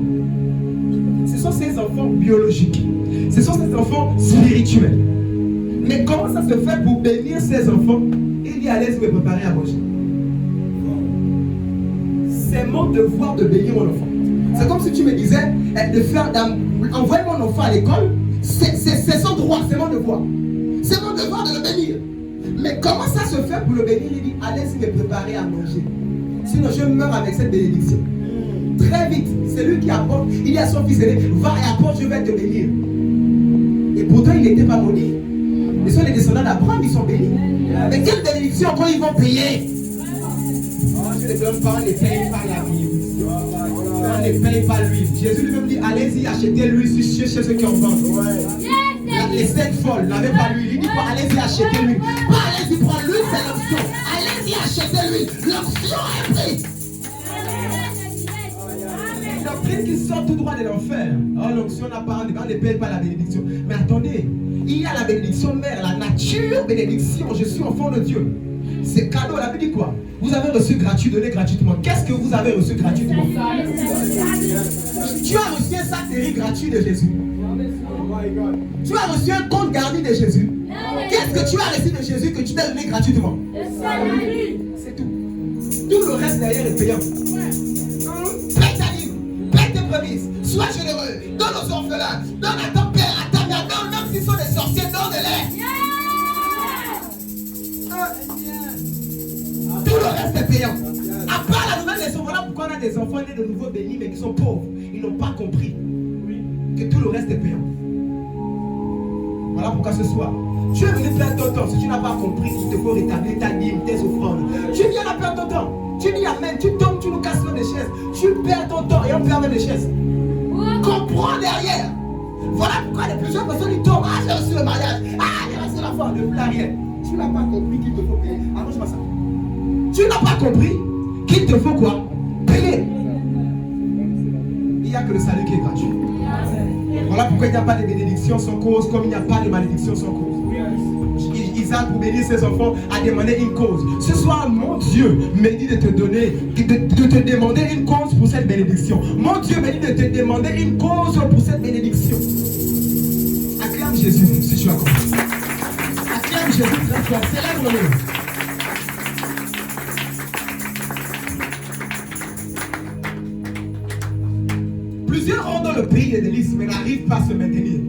Ce sont ses enfants biologiques. Ce sont ses enfants spirituels. Mais comment ça se fait pour bénir ses enfants? Il dit, allez me préparer à manger. C'est mon devoir de bénir mon enfant. C'est comme si tu me disais de faire envoyer mon enfant à l'école. C'est son droit, c'est mon devoir. C'est mon devoir de le bénir. Mais comment ça se fait pour le bénir? Il dit, allez me préparer à manger. Sinon je meurs avec cette bénédiction. très vite. C'est lui qui apporte. Il dit à son fils aîné, va et apporte, je vais te bénir. Et pourtant, il n'était pas maudit. Ce sont les descendants d'Abraham, ils sont bénis. Mais quelle bénédiction quand ils vont payer? Je ne donne pas, on ne paye pas la vie. On ne paye pas l'huile. Jésus lui-même dit, allez-y, achetez l'huile chez ceux qui en vendent. Les 7 folles n'avaient pas l'huile. Il dit pas, allez-y, achetez l'huile. Pas allez-y, prendre l'huile, c'est l'option. Allez-y, achetez l'huile. L'option est prise. Une doctrine qui sort tout droit de l'enfer. Oh, l'onction n'a pas, on ne paye pas la bénédiction. Mais attendez, il y a la bénédiction mère, la nature bénédiction. Je suis enfant de Dieu. C'est cadeau, la Bible dit quoi? Vous avez reçu gratuit, donné gratuitement. Qu'est-ce que vous avez reçu gratuitement? Tu as reçu un sac de riz gratuit de Jésus. Tu as reçu un compte garni de Jésus. Qu'est-ce que tu as reçu de Jésus que tu t'as donné gratuitement? C'est tout. Tout le reste derrière est payant. Paie ta dîme, paie tes prémices, sois généreux, donne aux orphelins, donne à ton père, à ta mère, donne même s'ils sont des sorciers, donne-les. Tout le reste est payant. À part la nouvelle naissance, voilà pourquoi on a des enfants nés de nouveau bénis mais qui sont pauvres. Ils n'ont pas compris que tout le reste est payant. Voilà pourquoi ce soir, tu es venu perdre ton temps. Si tu n'as pas compris qu'il te faut rétablir ta dîme, tes offrandes, tu viens à perdre ton temps. Tu dis amen, tu tombes, tu nous casses même les chaises. Tu perds ton temps et on perd même les chaises. Comprends derrière. Voilà pourquoi les plusieurs personnes ils tombent. Ah, j'ai reçu le mariage. Ah, j'ai reçu la foi. Ne plus rien. Tu n'as pas compris qu'il te faut payer. Arrange-moi ça. Tu n'as pas compris qu'il te faut quoi? Payer. Il n'y a que le salut qui est gratuit. Voilà pourquoi il n'y a pas de bénédiction sans cause, comme il n'y a pas de malédiction sans cause. Isaac, pour bénir ses enfants, a demandé une cause. Ce soir, mon Dieu me dit de te donner, de te demander une cause pour cette bénédiction. Mon Dieu me dit de te demander une cause pour cette bénédiction. Acclame Jésus si tu as compris. Acclame Jésus très fort. Célèbre-le. Plusieurs rentrent dans le pays des délices, mais n'arrivent pas à se maintenir.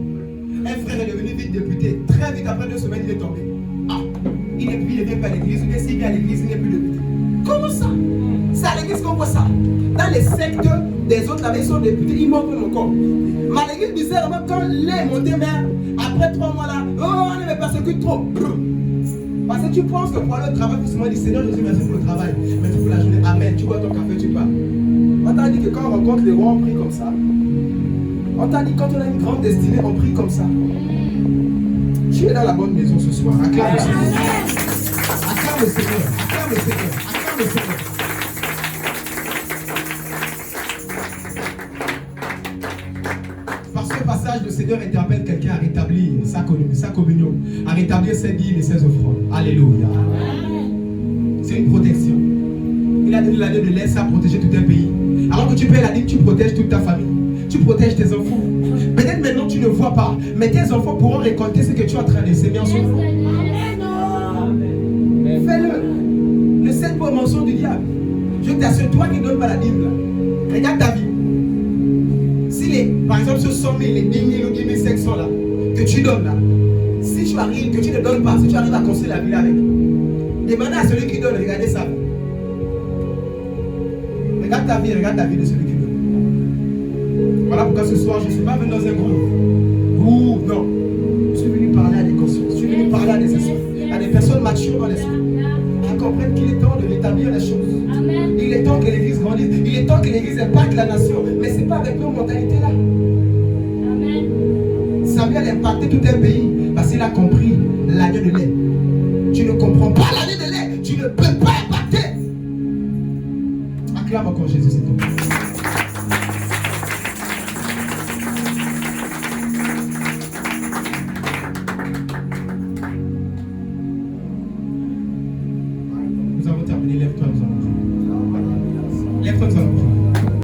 Un frère est devenu vite député. Très vite, après 2 semaines, il est tombé. Ah, il n'est plus, il ne vient pas à l'église. Mais s'il vient à l'église, il n'est plus député. Comment ça? C'est à l'église qu'on voit ça. Dans les sectes des autres, là, ils sont députés, ils montent encore. Mais à l'église bizarre, même quand les montés maire, après 3 mois là, oh, on ne me persécute trop. Parce que tu penses que pour aller au travail, forcément, dit Seigneur Jésus, merci pour le travail. Merci pour la journée. Amen. Tu bois ton café, tu pars. On t'a dit que quand on rencontre les rois, on prie comme ça. On t'a dit quand on a une grande destinée, on prie comme ça. Tu es dans la bonne maison ce soir. Acclame le Seigneur. Acclame le Seigneur. Acclame le Seigneur. Acclame le Seigneur. Par ce passage, le Seigneur interpelle quelqu'un à rétablir sa communion, à rétablir ses dîmes et ses offrandes. Alléluia. C'est une protection. Il a donné l'année de l'aide à protéger tout un pays. Alors que tu payes la dîme, tu protèges toute ta famille. Tu protèges tes enfants. Peut-être maintenant tu ne vois pas, mais tes enfants pourront récolter ce que tu es en train de s'aimer en ce moment. Fais-le. Ne cède pas au mensonge du diable. Je t'assure, toi qui ne donnes pas la dîme là, regarde ta vie. Si par exemple ce 100 000, les 10 000 ou 10 500 là, que tu donnes là, si tu arrives, que tu ne donnes pas, si tu arrives à construire la ville avec, demandez à celui qui donne, regardez ça. Regarde ta vie de celui qui donne. Voilà pourquoi ce soir, je ne suis pas venu dans un groupe. Non. Je suis venu parler à des consciences. Je suis venu parler à des esprits, à des personnes matures dans l'esprit, qui comprennent qu'il est temps de rétablir les choses. Amen. Il est temps que l'Église grandisse. Il est temps que l'Église impacte la nation. Mais ce n'est pas avec nos mentalités-là. Samuel a impacté tout un pays parce qu'il a compris l'agneau de lait. Tu ne comprends pas l'agneau de lait. Tu ne peux pas impacter. Acclame encore Jésus, c'est tout.